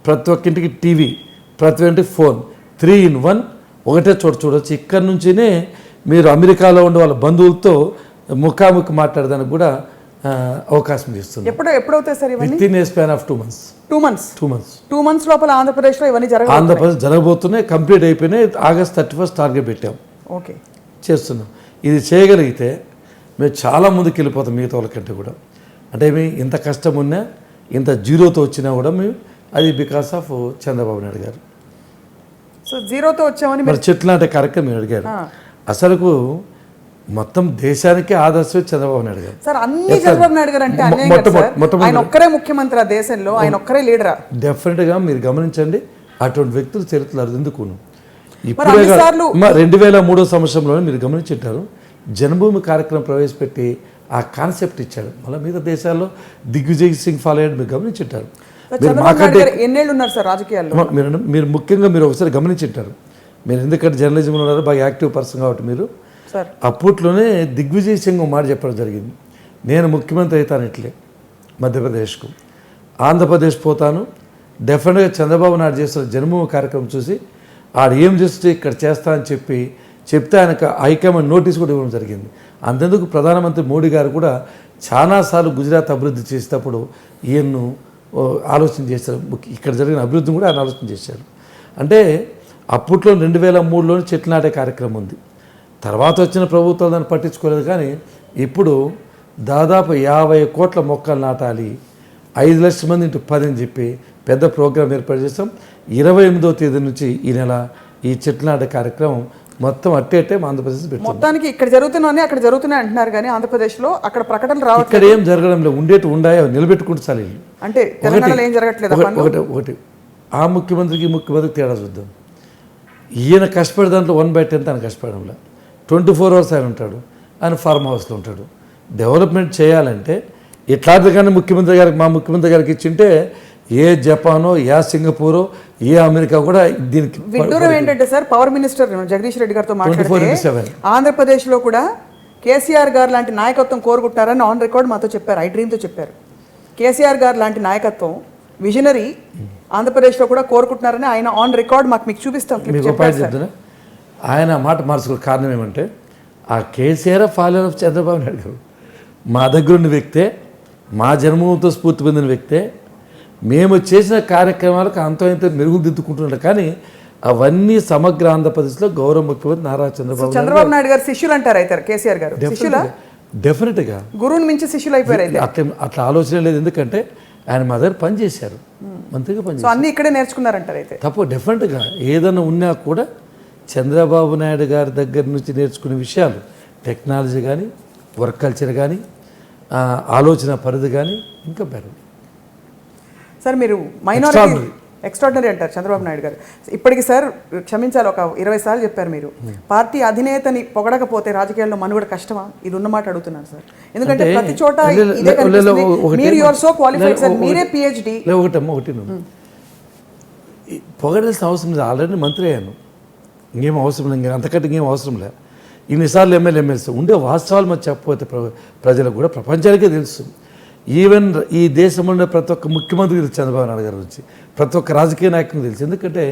ప్రతి ఒక్క ఇంటికి టీవీ, ప్రతి ఒక్కరికి ఫోన్, 3 in 1 ఒకటే చోట చూడవచ్చు. ఇక్కడి నుంచినే మీరు అమెరికాలో ఉండే వాళ్ళ బంధువులతో ముఖాముఖి మాట్లాడడానికి కూడా అవకాశం ఇస్తుంది. ఎప్పుడవుతాయి సార్ ఇవన్నీ? With in a span of 2 months. 2 months లోపల ఆంధ్రప్రదేశ్లో ఇవన్నీ జరగబోతున్నాయి. కంప్లీట్ అయిపోయినాయి. August 31 టార్గెట్ పెట్టాం. ఓకే, చేస్తున్నాం. ఇది చేయగలిగితే మేము చాలా ముందుకు వెళ్ళిపోతాం మిగతా వాళ్ళకంటే కూడా. అంటే మేము ఇంత కష్టం ఉన్నా, ఇంత జీరోతో వచ్చినా కూడా మేము అది బికాస్ ఆఫ్ చంద్రబాబు నాయుడు గారు. సో జీరోతో వచ్చామని మరి చెట్లు నాటే కార్యక్రమం అడిగారు. అసలుకు మొత్తం దేశానికే ఆదర్శం చంద్రబాబు నాయుడు గారు. సార్ అన్ని చంద్రబాబు నాయుడు గారు అంటే ఆయన ఒక్కరే ముఖ్యమంత్రి ఆ దేశంలో, ఆయన ఒక్కరే లీడరా? డెఫినెట్గా మీరు గమనించండి, అటువంటి వ్యక్తులు చరిత్రలు ఎందుకును. ఇప్పుడు 2003 సంవత్సరంలోనే మీరు గమనించారు, జన్మభూమి కార్యక్రమం ప్రవేశపెట్టి ఆ కాన్సెప్ట్ ఇచ్చాడు. మళ్ళీ మిగతా దేశాల్లో దిగ్విజయ్ సింగ్ ఫాలో అయ్యాడు, మీరు గమనించారు. ఎన్నేళ్ళు ఉన్నారు సార్ రాజకీయాల్లో? మీరు ముఖ్యంగా మీరు ఒకసారి గమనించారు. మీరు ఎందుకంటే జర్నలిజంలో ఉన్నారు, బాగా యాక్టివ్ పర్సన్ కాబట్టి మీరు అప్పట్లోనే దిగ్విజయ్ సింగ్ మాట చెప్పడం జరిగింది, నేను ముఖ్యమంత్రి అవుతాను ఇట్లే మధ్యప్రదేశ్కు, ఆంధ్రప్రదేశ్ పోతాను, డెఫినెట్గా చంద్రబాబు నాయుడు చేస్తున్న జన్మభూమి కార్యక్రమం చూసి ఆడు ఏం చేస్తే ఇక్కడ చేస్తా అని చెప్తే ఆయనకు హైకమాండ్ నోటీస్ కూడా ఇవ్వడం జరిగింది. అంతెందుకు ప్రధానమంత్రి మోడీ గారు కూడా చాలాసార్లు గుజరాత్ అభివృద్ధి చేసేటప్పుడు ఈయన్ను ఆలోచన చేశారు. ఇక్కడ జరిగిన అభివృద్ధిని కూడా ఆయన ఆలోచన చేశారు. అంటే అప్పట్లో 2003లోనే చెట్లు నాటే కార్యక్రమం ఉంది. తర్వాత వచ్చిన ప్రభుత్వాలు దాన్ని పట్టించుకోలేదు. కానీ ఇప్పుడు దాదాపు 50 కోట్ల మొక్కలు నాటాలి, 5 లక్షల మంది ఇంటూ 10 అని చెప్పి పెద్ద ప్రోగ్రాం ఏర్పాటు చేస్తాం. 28వ తేదీ నుంచి ఈ నెల ఈ చెట్లు నాటే కార్యక్రమం మొత్తం అట్టే ఆంధ్రప్రదేశ్ పెట్టాం. మొత్తానికి ఇక్కడ జరుగుతున్నాయి అక్కడ జరుగుతున్నాయి అంటున్నారు, కానీ ఆంధ్రప్రదేశ్లో అక్కడ ప్రకటనలు రావు. ఇక్కడ ఏం జరగడం లేదు, ఉండేటి ఉండాయో నిలబెట్టుకుంటూ చాలు. అంటే తెలంగాణలో ఏం జరగట్లేదు. ఒకటి ఆ ముఖ్యమంత్రికి ఈ ముఖ్యమంత్రికి తేడా చూద్దాం. ఈయన కష్టపడే దాంట్లో 1/10 ఆయన కష్టపడంలో 24 hours ఆయన ఉంటాడు, ఆయన ఫార్మ్ హౌస్లో ఉంటాడు. డెవలప్మెంట్ చేయాలంటే ఇట్లాంటి కానీ ముఖ్యమంత్రి గారికి మా ముఖ్యమంత్రి గారికి ఇచ్చింటే ఏ జపానో ఏ సింగపూరో ఏ అమెరికా కూడా దీనికి విడ్డూరం ఏంటంటే sir, power minister Jagadish Reddy గారితో మాట్లాడితే 24/7 ఆంధ్రప్రదేశ్లో కూడా కేసీఆర్ గారు లాంటి నాయకత్వం కోరుకుంటున్నారని ఆన్ రికార్డ్ మాతో చెప్పారు, ఐ డ్రీమ్తో చెప్పారు. కేసీఆర్ గారు లాంటి నాయకత్వం విజనరీ ఆంధ్రప్రదేశ్లో కూడా కోరుకుంటున్నారని ఆయన ఆన్ రికార్డ్ మీకు చూపిస్తాం. మీకు ఉపాయం చెప్తున్నా, ఆయన మాట మార్చుకునే కారణం ఏమంటే ఆ కేసీఆర్ ఫాలోవర్ ఆఫ్ చంద్రబాబు నాయుడు గారు మా దగ్గర ఉన్న వ్యక్తే, మా జన్మభూమితో స్ఫూర్తి పొందిన వ్యక్తే, మేము చేసిన కార్యక్రమాలకు అంత మెరుగుదిద్దుకుంటున్నాడు. కానీ అవన్నీ సమగ్ర ఆంధ్రప్రదేశ్లో గౌరవ ముఖ్యమంత్రి నారా చంద్రబాబు నాయుడు గారు శిష్యులు అంటారు అయితే కేసీఆర్ గారు డెఫినెట్గా గురువుని మించి శిష్యులు అయిపోయారు అయితే. అట్లా ఆలోచన లేదు, ఎందుకంటే ఆయన మా దగ్గర పనిచేశారు, మంత్రిగా పనిచేశారు, అన్ని ఇక్కడే నేర్చుకున్నారంటారు అయితే. తప్పు డెఫినెట్గా ఏదైనా ఉన్నా కూడా చంద్రబాబు నాయుడు గారి దగ్గర నుంచి నేర్చుకునే విషయాలు, టెక్నాలజీ కానీ, వర్క్ కల్చర్ కానీ, ఆలోచన పరిధి కానీ ఇంకా బెటర్. సార్ మీరు మైనారిటీ ఎక్స్ట్రాడినరీ అంటారు చంద్రబాబు నాయుడు గారు. ఇప్పటికి సార్ క్షమించాలి, ఒక 20 సార్లు చెప్పారు మీరు, పార్టీ అధినేతని పొగడకపోతే రాజకీయాల్లో మనుగడ కష్టమా? ఇది ఉన్నమాట అడుగుతున్నారు సార్, ఎందుకంటే ప్రతి చోట మీరు you are so qualified sir, మీరే పిహెచ్డి. ఒకటి పొగడాల్సిన అవసరం లేదు, ఆల్రెడీ మంత్రి అయ్యాను, ఇంకేం అవసరం లేదు, అంతకంటే ఇంకేం అవసరం లేదు. ఇన్నిసార్లు ఎమ్మెల్సీ ఉండే వాస్తవాలు మరి చెప్పకపోతే ప్రజలకు కూడా ప్రపంచానికే తెలుసు. ఈవెన్ ఈ దేశంలో ఉండే ప్రతి ఒక్క ముఖ్యమంత్రి తెలుసు చంద్రబాబు నాయుడు గారు వచ్చి, ప్రతి ఒక్క రాజకీయ నాయకునికి తెలుసు, ఎందుకంటే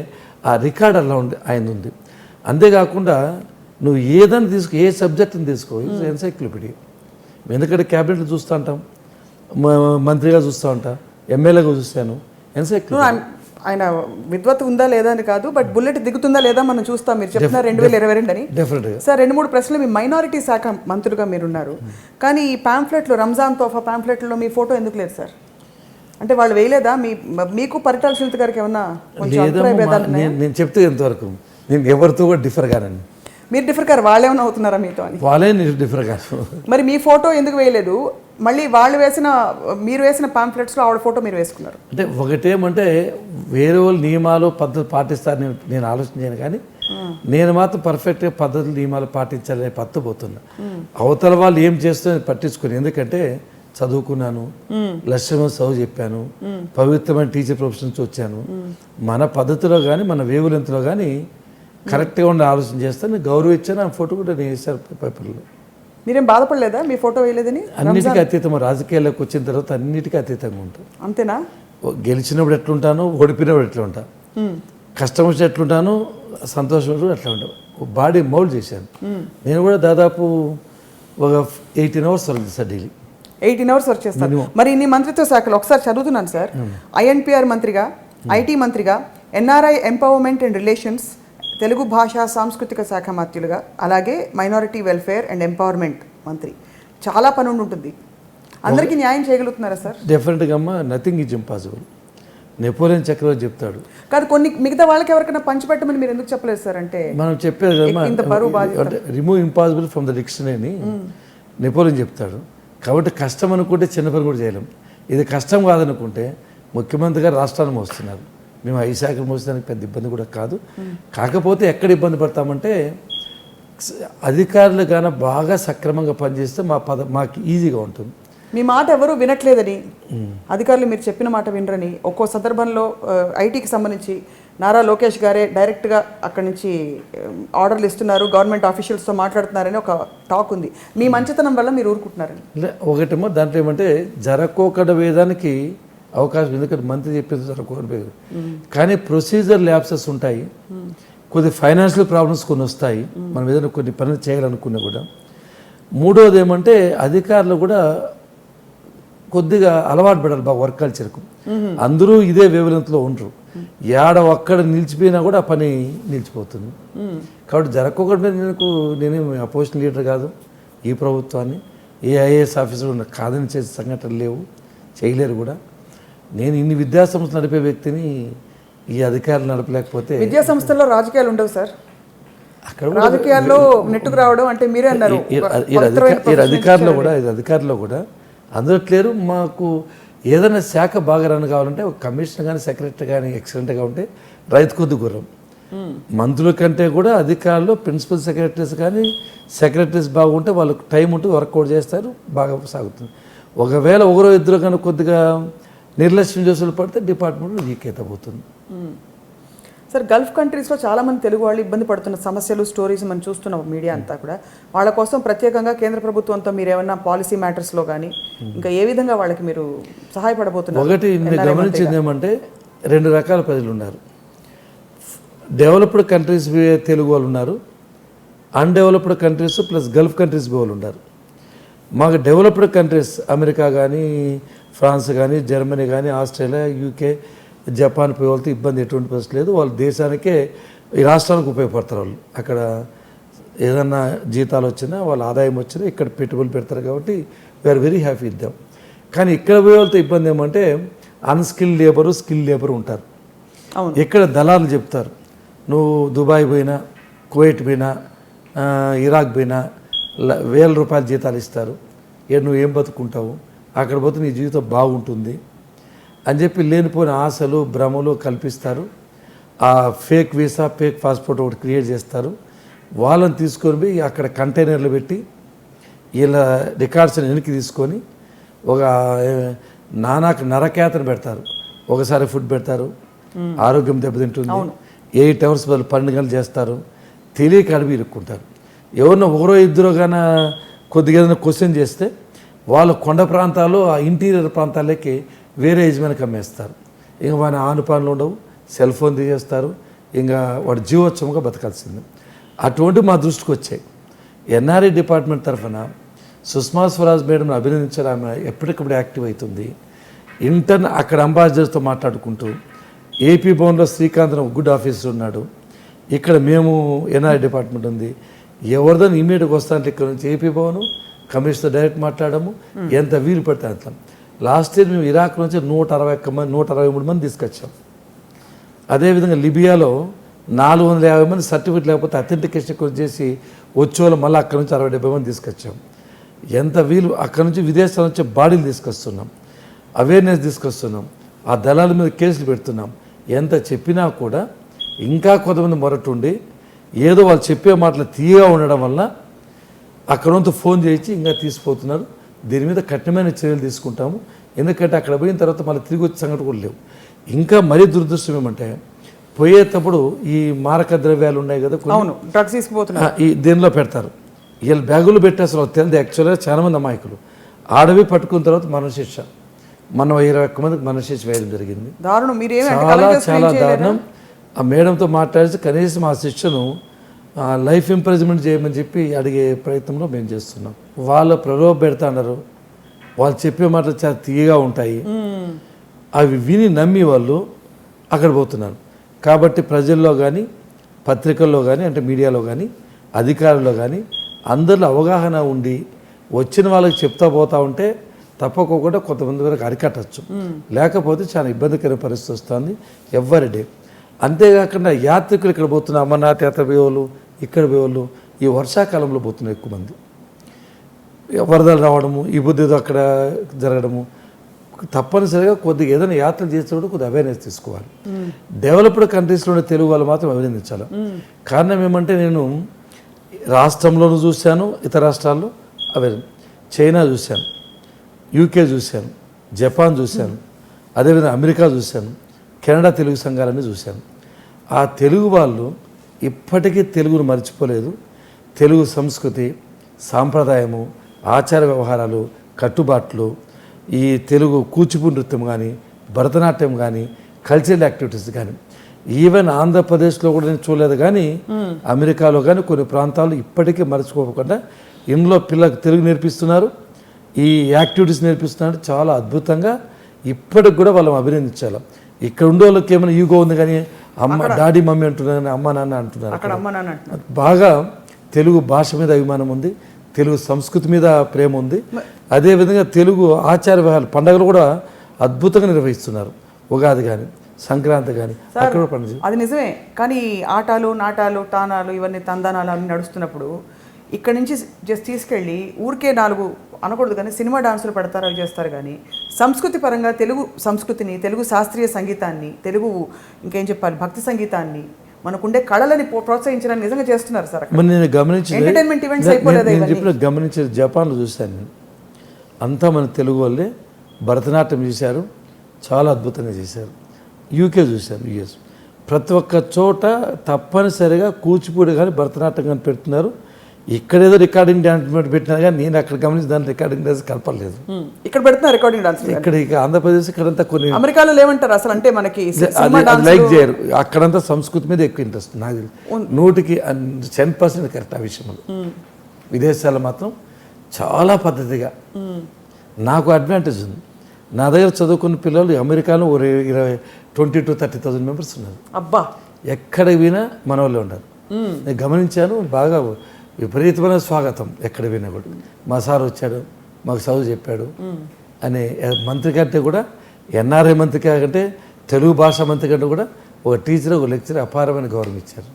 ఆ రికార్డ్ అలా ఆయన ఉంది. అంతేకాకుండా నువ్వు ఏదైనా తీసుకో, ఏ సబ్జెక్ట్ని తీసుకో, ఎన్సైక్లోపీడియా. ఎందుకంటే క్యాబినెట్లో చూస్తూ ఉంటాం, మంత్రిగా చూస్తూ ఉంటా, ఎమ్మెల్యేగా చూస్తాను, ఎన్సైక్లోపీడియా. ఆయన విద్వత్ ఉందా లేదా అని కాదు, బట్ బుల్లెట్ దిగుతుందా లేదా మనం చూస్తాం. మీరు చెప్తున్నారు 2022 అని. సార్ 2-3 ప్రశ్నలు. మీ మైనారిటీ శాఖ మంత్రులుగా మీరున్నారు, కానీ ఈ పాంఫ్లెట్లో, రంజాన్ తోఫా పాంఫ్లెట్లో మీ ఫోటో ఎందుకు లేదు సార్? అంటే వాళ్ళు వేయలేదా? మీకు పరిటాల సునీత గారికి ఏమన్నా నేను చెప్తే ఎంతవరకు నేను ఎవరితో కూడా డిఫర్ కానండి. మీరు డిఫర్ కారు, వాళ్ళు ఏమైనా అవుతున్నారా మీతో అని? వాళ్ళే డిఫర్ కాదు. మరి మీ ఫోటో ఎందుకు వేయలేదు? మళ్ళీ మీరు వేసిన పాంఫ్లెట్స్లో ఆవిడ ఫోటో మీరు వేసుకున్నారు. అంటే ఒకటేమంటే వేరే వాళ్ళు నియమాలు పద్ధతులు పాటిస్తారని నేను ఆలోచించాను, కానీ నేను మాత్రం పర్ఫెక్ట్గా పద్ధతులు నియమాలు పాటించాలనే పట్టుపోతున్నా. అవతల వాళ్ళు ఏం చేస్తారో పట్టించుకుని, ఎందుకంటే చదువుకున్నాను, లక్ష్యమైన చదువు చెప్పాను, పవిత్రమైన టీచర్ ప్రొఫెషన్ నుంచి వచ్చాను. మన పద్ధతిలో కానీ మన వేవులెంతలో కానీ కరెక్ట్గా ఉండే ఆలోచన చేస్తాను. నేను గౌరవించాను, ఆ ఫోటో కూడా నేను వేసాను పేపర్లో. మీరేం బాధపడలేదా మీ ఫోటో వేయలేదని? అన్నిటికీ అతీతం, రాజకీయాల్లోకి వచ్చిన తర్వాత అన్నిటికీ అతీతంగా ఉంటాను. అంతేనా? గెలిచినప్పుడు ఎట్లుంటాను, ఓడిపోయినప్పుడు ఎట్లా ఉంటాను, కష్టం వచ్చి ఎట్లుంటాను, సంతోషం ఎట్లా ఉంటాను. బాడీ మౌల్డ్ చేశాను. నేను కూడా దాదాపు ఒక 18 hours వర్క్ చేస్తాను డైలీ. 18 hours వర్క్ చేస్తాను. మరి ఇన్ని మంత్రిత్వ శాఖలు ఒకసారి చదువుతున్నాను సార్. ఐఎన్పిఆర్ మంత్రిగా, ఐటీ మంత్రిగా, NRI empowerment and relations, Telugu భాషా సాంస్కృతిక శాఖ మంత్రులుగా, అలాగే మైనారిటీ వెల్ఫేర్ అండ్ ఎంపవర్మెంట్ మంత్రి. చాలా పని ఉంటుంది. అందరికీ న్యాయం చేయగలుగుతున్నారా సార్? డెఫినెట్గా అమ్మా, నథింగ్ ఈజ్ ఇంపాసిబుల్. నెపోలియన్ చక్రవర్తి చెప్తాడు. కాదు, కొన్ని మిగతా వాళ్ళకి ఎవరికైనా పంచిపెట్టమని మీరు ఎందుకు చెప్పలేదు సార్? అంటే మనం చెప్పేది remove impossible from the dictionary Napoleon చెప్తాడు. కాబట్టి కష్టం అనుకుంటే చిన్న పని కూడా చేయలేం. ఇది కష్టం కాదనుకుంటే ముఖ్యమంత్రి గారు రాష్ట్రాన్ని మోస్తున్నారు, మేము 5 శాఖలు మోసడానికి పెద్ద ఇబ్బంది కూడా కాదు. కాకపోతే ఎక్కడ ఇబ్బంది పడతామంటే అధికారులు కానీ బాగా సక్రమంగా పనిచేస్తే మాకు ఈజీగా ఉంటుంది. మీ మాట ఎవరు వినట్లేదని, అధికారులు మీరు చెప్పిన మాట వినరని, ఒక్కో సందర్భంలో ఐటీకి సంబంధించి నారా లోకేష్ గారే డైరెక్ట్గా అక్కడి నుంచి ఆర్డర్లు ఇస్తున్నారు, గవర్నమెంట్ ఆఫీషియల్స్తో మాట్లాడుతున్నారని ఒక టాక్ ఉంది. మీ మంచితనం వల్ల మీరు ఊరుకుంటున్నారని. ఒకటేమో దాంట్లో ఏమంటే జరకోకడ వేదానికి అవకాశం, ఎందుకంటే మంత్రి చెప్పేది జరగకూడదు, కానీ ప్రొసీజర్ ల్యాప్సెస్ ఉంటాయి, కొద్ది ఫైనాన్షియల్ ప్రాబ్లమ్స్ కొన్ని వస్తాయి, మనం ఏదైనా కొన్ని పనులు చేయాలనుకున్నా కూడా. మూడోది ఏమంటే అధికారులు కూడా కొద్దిగా అలవాటు పడాలి బాగా వర్క్ కల్చర్కు. అందరూ ఇదే వేవలెంత్లో ఉండరు, ఒక్కడ నిలిచిపోయినా కూడా ఆ పని నిలిచిపోతుంది. కాబట్టి జరగకూడదు. నేనేం అపోజిషన్ లీడర్ కాదు, ఈ ప్రభుత్వాన్ని ఏ ఐఏఎస్ ఆఫీసర్ కాదని చేసే సంఘటనలు లేవు, చేయలేరు కూడా. నేను ఇన్ని విద్యాసంస్థలు నడిపే వ్యక్తిని ఈ అధికారులు నడపలేకపోతే. విద్యాసంస్థల్లో రాజకీయాలు ఉండవు సార్, అక్కడ రాజకీయాల్లో నెట్టుకు రావడం అంటే మీరే అన్నారు. అధికారులు కూడా అందట్లేరు. మాకు ఏదైనా శాఖ బాగా రన్ కావాలంటే ఒక కమిషనర్ కానీ సెక్రటరీ కానీ ఎక్సలెంట్గా ఉంటే రైతు కొద్ది గుర్రం. మంత్రుల కంటే కూడా అధికారులు ప్రిన్సిపల్ సెక్రటరీస్ కానీ సెక్రటరీస్ బాగుంటే వాళ్ళకి టైం ఉంటే వర్కౌట్ చేస్తారు, బాగా సాగుతుంది. ఒకవేళ ఒకరో ఇద్దరు కానీ కొద్దిగా నిర్లక్ష్యం చేసి పడితే డిపార్ట్మెంట్ వీక్ అయితే పోతుంది. సార్, గల్ఫ్ కంట్రీస్లో చాలామంది తెలుగు వాళ్ళు ఇబ్బంది పడుతున్న సమస్యలు, స్టోరీస్ మనం చూస్తున్నాం మీడియా అంతా కూడా. వాళ్ళ కోసం ప్రత్యేకంగా కేంద్ర ప్రభుత్వంతో మీరు ఏమైనా పాలసీ మ్యాటర్స్లో కానీ ఇంకా ఏ విధంగా వాళ్ళకి మీరు సహాయపడబోతున్నారు? ఒకటి నేను గమనించింది ఏమంటే 2 రకాల ప్రజలు ఉన్నారు. డెవలప్డ్ కంట్రీస్ తెలుగు వాళ్ళు ఉన్నారు, undeveloped countries plus Gulf countries వాళ్ళు ఉన్నారు. మాకు డెవలప్డ్ కంట్రీస్ అమెరికా కానీ, ఫ్రాన్స్ కానీ, జర్మనీ కానీ, ఆస్ట్రేలియా, యూకే, జపాన్ పోయే వాళ్ళతో ఇబ్బంది ఎటువంటి పరిస్థితి లేదు. వాళ్ళ దేశానికే, ఈ రాష్ట్రానికి ఉపయోగపడతారు. వాళ్ళు అక్కడ ఏదన్నా జీతాలు వచ్చినా, వాళ్ళ ఆదాయం వచ్చినా ఇక్కడ పెట్టుబడులు పెడతారు. కాబట్టి వీఆర్ వెరీ హ్యాపీ ఇద్దాం. కానీ ఇక్కడ పోయే వాళ్ళతో ఇబ్బంది ఏమంటే అన్స్కిల్ లేబరు, స్కిల్ లేబరు ఉంటారు. ఇక్కడ దళాలు చెప్తారు, నువ్వు దుబాయ్ పోయినా, కువైట్ పోయినా, ఇరాక్ పోయినా 1000 రూపాయల జీతాలు ఇస్తారు, నువ్వు ఏం బతుకుంటావు, అక్కడ పోతే నీ జీవితం బాగుంటుంది అని చెప్పి లేనిపోయిన ఆశలు, భ్రమలు కల్పిస్తారు. ఆ ఫేక్ వీసా, ఫేక్ పాస్పోర్ట్ ఒకటి క్రియేట్ చేస్తారు. వాళ్ళని తీసుకొని పోయి అక్కడ కంటైనర్లు పెట్టి వీళ్ళ రికార్డ్స్ని వెనక్కి తీసుకొని ఒక నరకేతను పెడతారు. ఒకసారి ఫుడ్ పెడతారు, ఆరోగ్యం దెబ్బతింటుంది. 8 అవర్స్ బదులు 12 గంటలు చేస్తారు. తెలియక అడిగి ఇరుక్కుంటారు. ఎవరినో ఒకరో ఇద్దరు కానీ కొద్దిగా ఏదైనా క్వశ్చన్ చేస్తే వాళ్ళు కొండ ప్రాంతాలు, ఆ ఇంటీరియర్ ప్రాంతాలకి వేరే యజమానికి అమ్మేస్తారు. ఇంకా వాని ఆను పనులు ఉండవు, సెల్ ఫోన్ తీసేస్తారు. ఇంకా వాడు జీవోత్సవంగా బతకాల్సింది. అటువంటి మా దృష్టికి వచ్చాయి. ఎన్ఆర్ఐ డిపార్ట్మెంట్ తరఫున సుష్మా స్వరాజ్ మేడం అభినందించాలి. ఆమె ఎప్పటికప్పుడు యాక్టివ్ అవుతుంది. అక్కడ అంబాసిడర్స్తో మాట్లాడుకుంటూ, ఏపీ భవన్లో శ్రీకాంత్ గుడ్ ఆఫీసర్ ఉన్నాడు, ఇక్కడ మేము ఎన్ఆర్ఐ డిపార్ట్మెంట్ ఉంది, ఎవరిదని ఇమీడియట్గా వస్తానంటే ఇక్కడ నుంచి ఏపీ భవన్ కమిషనర్ డైరెక్ట్ మాట్లాడము, ఎంత వీలు పడితే అంత. లాస్ట్ ఇయర్ మేము ఇరాక్ నుంచి 123 మంది తీసుకొచ్చాం. అదేవిధంగా లిబియాలో 450 మంది సర్టిఫికేట్ లేకపోతే అథెంటికేషన్ చేసి వచ్చేవాళ్ళు మళ్ళీ అక్కడ నుంచి 60-70 మంది తీసుకొచ్చాం. ఎంత వీలు అక్కడ నుంచి విదేశాల నుంచి బాడీలు తీసుకొస్తున్నాం, అవేర్నెస్ తీసుకొస్తున్నాం, ఆ దళాల మీద కేసులు పెడుతున్నాం. ఎంత చెప్పినా కూడా ఇంకా కొంతమంది మొరటుండి ఏదో వాళ్ళు చెప్పే మాటలు తీయగా ఉండడం వల్ల అక్కడంతా ఫోన్ చేయించి ఇంకా తీసుకుపోతున్నారు. దీని మీద కఠినమైన చర్యలు తీసుకుంటాము. ఎందుకంటే అక్కడ పోయిన తర్వాత మళ్ళీ తిరిగి వచ్చే సంగతి కూడా లేవు. ఇంకా మరీ దురదృష్టం ఏమంటే పోయేటప్పుడు ఈ మారక ద్రవ్యాలు ఉన్నాయి కదా, డ్రగ్స్ తీసుకుపోతున్నారు, ఈ దీనిలో పెడతారు. వీళ్ళు బ్యాగులు పెట్టి అసలు తెలియదు. యాక్చువల్గా చాలామంది అమాయకులు ఆడవి పట్టుకున్న తర్వాత మరణశిక్ష, మనం 21 మందికి మరణశిక్ష వేయడం జరిగింది. చాలా దారుణం. ఆ మేడంతో మాట్లాడి కనీసం ఆ శిక్షను లైఫ్ ఇంప్రెజ్మెంట్ చేయమని చెప్పి అడిగే ప్రయత్నంలో మేము చేస్తున్నాం. వాళ్ళు ప్రలోభ పెడతాన్నారు, వాళ్ళు చెప్పే మాటలు చాలా తీయగా ఉంటాయి. అవి విని నమ్మి వాళ్ళు అక్కడ పోతున్నారు. కాబట్టి ప్రజల్లో కానీ, పత్రికల్లో కానీ, అంటే మీడియాలో కానీ, అధికారుల్లో కానీ అందరిలో అవగాహన ఉండి వచ్చిన వాళ్ళకి చెప్తా పోతూ ఉంటే తప్పకోకుండా కొంతమంది వరకు అరికట్టచ్చు. లేకపోతే చాలా ఇబ్బందికర పరిస్థితి వస్తుంది ఎవ్రీ డే. అంతేకాకుండా యాత్రికులు ఇక్కడ పోతున్న అమర్నాథ్ యాత్ర పోయేవాళ్ళు, ఇక్కడ పోయేవాళ్ళు ఈ వర్షాకాలంలో పోతున్నారు ఎక్కువ మంది. వరదలు రావడము, ఈ బుద్ధితో అక్కడ జరగడము. తప్పనిసరిగా కొద్దిగా ఏదైనా యాత్రలు చేసేటప్పుడు కొద్దిగా అవేర్నెస్ తీసుకోవాలి. డెవలప్డ్ కంట్రీస్లోనే తెలుగు వాళ్ళు మాత్రం అభినందించాలి. కారణం ఏమంటే నేను రాష్ట్రంలోనూ చూశాను, ఇతర రాష్ట్రాల్లో చైనా చూశాను, యూకే చూశాను, జపాన్ చూశాను, అదేవిధంగా అమెరికా చూశాను, కెనడా తెలుగు సంఘాలన్నీ చూశాను. ఆ తెలుగు వాళ్ళు ఇప్పటికీ తెలుగును మర్చిపోలేదు. తెలుగు సంస్కృతి, సాంప్రదాయము, ఆచార వ్యవహారాలు, కట్టుబాట్లు, ఈ తెలుగు కూచిపూడి నృత్యం కానీ, భరతనాట్యం కానీ, కల్చరల్ యాక్టివిటీస్ కానీ, ఈవెన్ ఆంధ్రప్రదేశ్లో కూడా నేను చూడలేదు కానీ అమెరికాలో కానీ కొన్ని ప్రాంతాలు ఇప్పటికీ మర్చిపోకుండా ఇందులో పిల్లలకు తెలుగు నేర్పిస్తున్నారు, ఈ యాక్టివిటీస్ నేర్పిస్తున్నారు. చాలా అద్భుతంగా ఇప్పటికి కూడా వాళ్ళని అభినందించాలి. ఇక్కడ ఉండే వాళ్ళకి ఏమైనా ఈగో ఉంది కానీ అమ్మ డాడీ మమ్మీ అంటున్నారు కానీ అమ్మ నాన్న అంటున్నారు. బాగా తెలుగు భాష మీద అభిమానం ఉంది, తెలుగు సంస్కృతి మీద ప్రేమ ఉంది. అదేవిధంగా తెలుగు ఆచార వ్యవహారాలు, పండుగలు కూడా అద్భుతంగా నిర్వహిస్తున్నారు. ఉగాది కానీ, సంక్రాంతి కానీ అక్కడ పండుగ. అది నిజమే. కానీ ఆటాలు, నాటాలు, తానాలు, ఇవన్నీ తందానాలు అన్నీ నడుస్తున్నప్పుడు ఇక్కడ నుంచి జస్ట్ తీసుకెళ్ళి ఊరికే 4 అనకూడదు కానీ సినిమా డాన్సులు పెడతారు అవి చేస్తారు కానీ సంస్కృతి పరంగా తెలుగు సంస్కృతిని, తెలుగు శాస్త్రీయ సంగీతాన్ని, తెలుగు ఇంకేం చెప్పాలి భక్తి సంగీతాన్ని, మనకుండే కళలని ప్రోత్సహించడానికి నిజంగా చేస్తున్నారు సార్. మరి నేను గమనించింది ఎంటర్టైన్మెంట్ ఈవెంట్స్ అయిపోలేదు. నేను చెప్పిన గమనించేది జపాన్లో చూశాను నేను. అంతా మన తెలుగు వాళ్ళే భరతనాట్యం చేశారు, చాలా అద్భుతంగా చేశారు. యూకే చూశాను, యూఎస్. ప్రతి ఒక్క చోట తప్పనిసరిగా కూచిపూడి కానీ భరతనాట్యం కానీ పెడుతున్నారు. ఇక్కడేదో రికార్డింగ్ డాన్స్ పెట్టినా కానీ నేను అక్కడ గమనించి దాని రికార్డింగ్ డాన్స్ కలపలేదు. ఇక్కడ పెడుతున్నారు రికార్డింగ్ డాన్స్. ఇక్కడ ఆంధ్రప్రదేశ్ ఇక్కడంతా కొన్ని అమెరికాలో లేవంటారు అసలు. అంటే మనకి లైక్ చేయరు. అక్కడంతా సంస్కృతి మీద ఎక్కువ ఇంట్రెస్ట్. నాకు 100% కరెక్ట్ ఆ విషయంలో. విదేశాల్లో మాత్రం చాలా పద్ధతిగా. నాకు అడ్వాంటేజ్ ఉంది. నా దగ్గర చదువుకున్న పిల్లలు అమెరికాలో 20,000 to 30,000 మెంబర్స్ ఉన్నారు. అబ్బా, ఎక్కడ వినా మన వాళ్ళు ఉన్నారు. నేను గమనించాను. బాగా విపరీతమైన స్వాగతం ఎక్కడ వినా కూడా. మా సార్ వచ్చాడు, మాకు చదువు చెప్పాడు అనే మంత్రి కంటే కూడా, ఎన్ఆర్ఐ మంత్రి కంటే, తెలుగు భాషా మంత్రి కంటే కూడా ఒక టీచర్, ఒక లెక్చర్ అపారమైన గౌరవం ఇచ్చారు.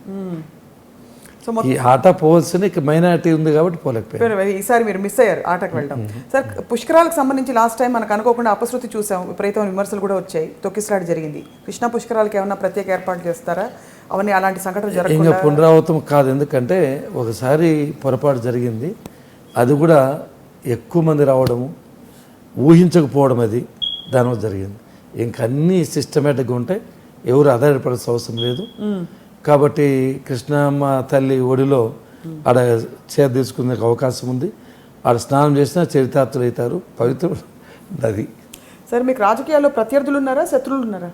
ఈ ఆట పోవాల్సిన ఇక మైనారిటీ ఉంది కాబట్టి పోలేకపోయారు. ఈసారి మీరు మిస్ అయ్యారు ఆటకు వెళ్ళడం. సార్, పుష్కరాలకు సంబంధించి లాస్ట్ టైం మనకు అనుకోకుండా అపశృతి చూసాం, విపరీతమైన విమర్శలు కూడా వచ్చాయి, తొక్కిసలాట జరిగింది. కృష్ణా పుష్కరాలకు ఏమన్నా ప్రత్యేక ఏర్పాట్లు చేస్తారా? అవన్నీ అలాంటి సంఘటనలు జరగకుండా ఇంకా పునరావృతం కాదు. ఎందుకంటే ఒకసారి పొరపాటు జరిగింది. అది కూడా ఎక్కువ మంది రావడము, ఊహించకపోవడం, అది దానివల్ల జరిగింది. ఇంక అన్నీ సిస్టమేటిక్గా ఉంటాయి, ఎవరు ఆధారపడాల్సిన అవసరం లేదు. కాబట్టి కృష్ణమ్మ తల్లి ఒడిలో ఆడ చేర తీసుకునే అవకాశం ఉంది. ఆడ స్నానం చేసినా చరితార్థులు అవుతారు. పవిత్ర నది. సార్, మీకు రాజకీయాల్లో ప్రత్యర్థులు ఉన్నారా, శత్రువులు ఉన్నారా?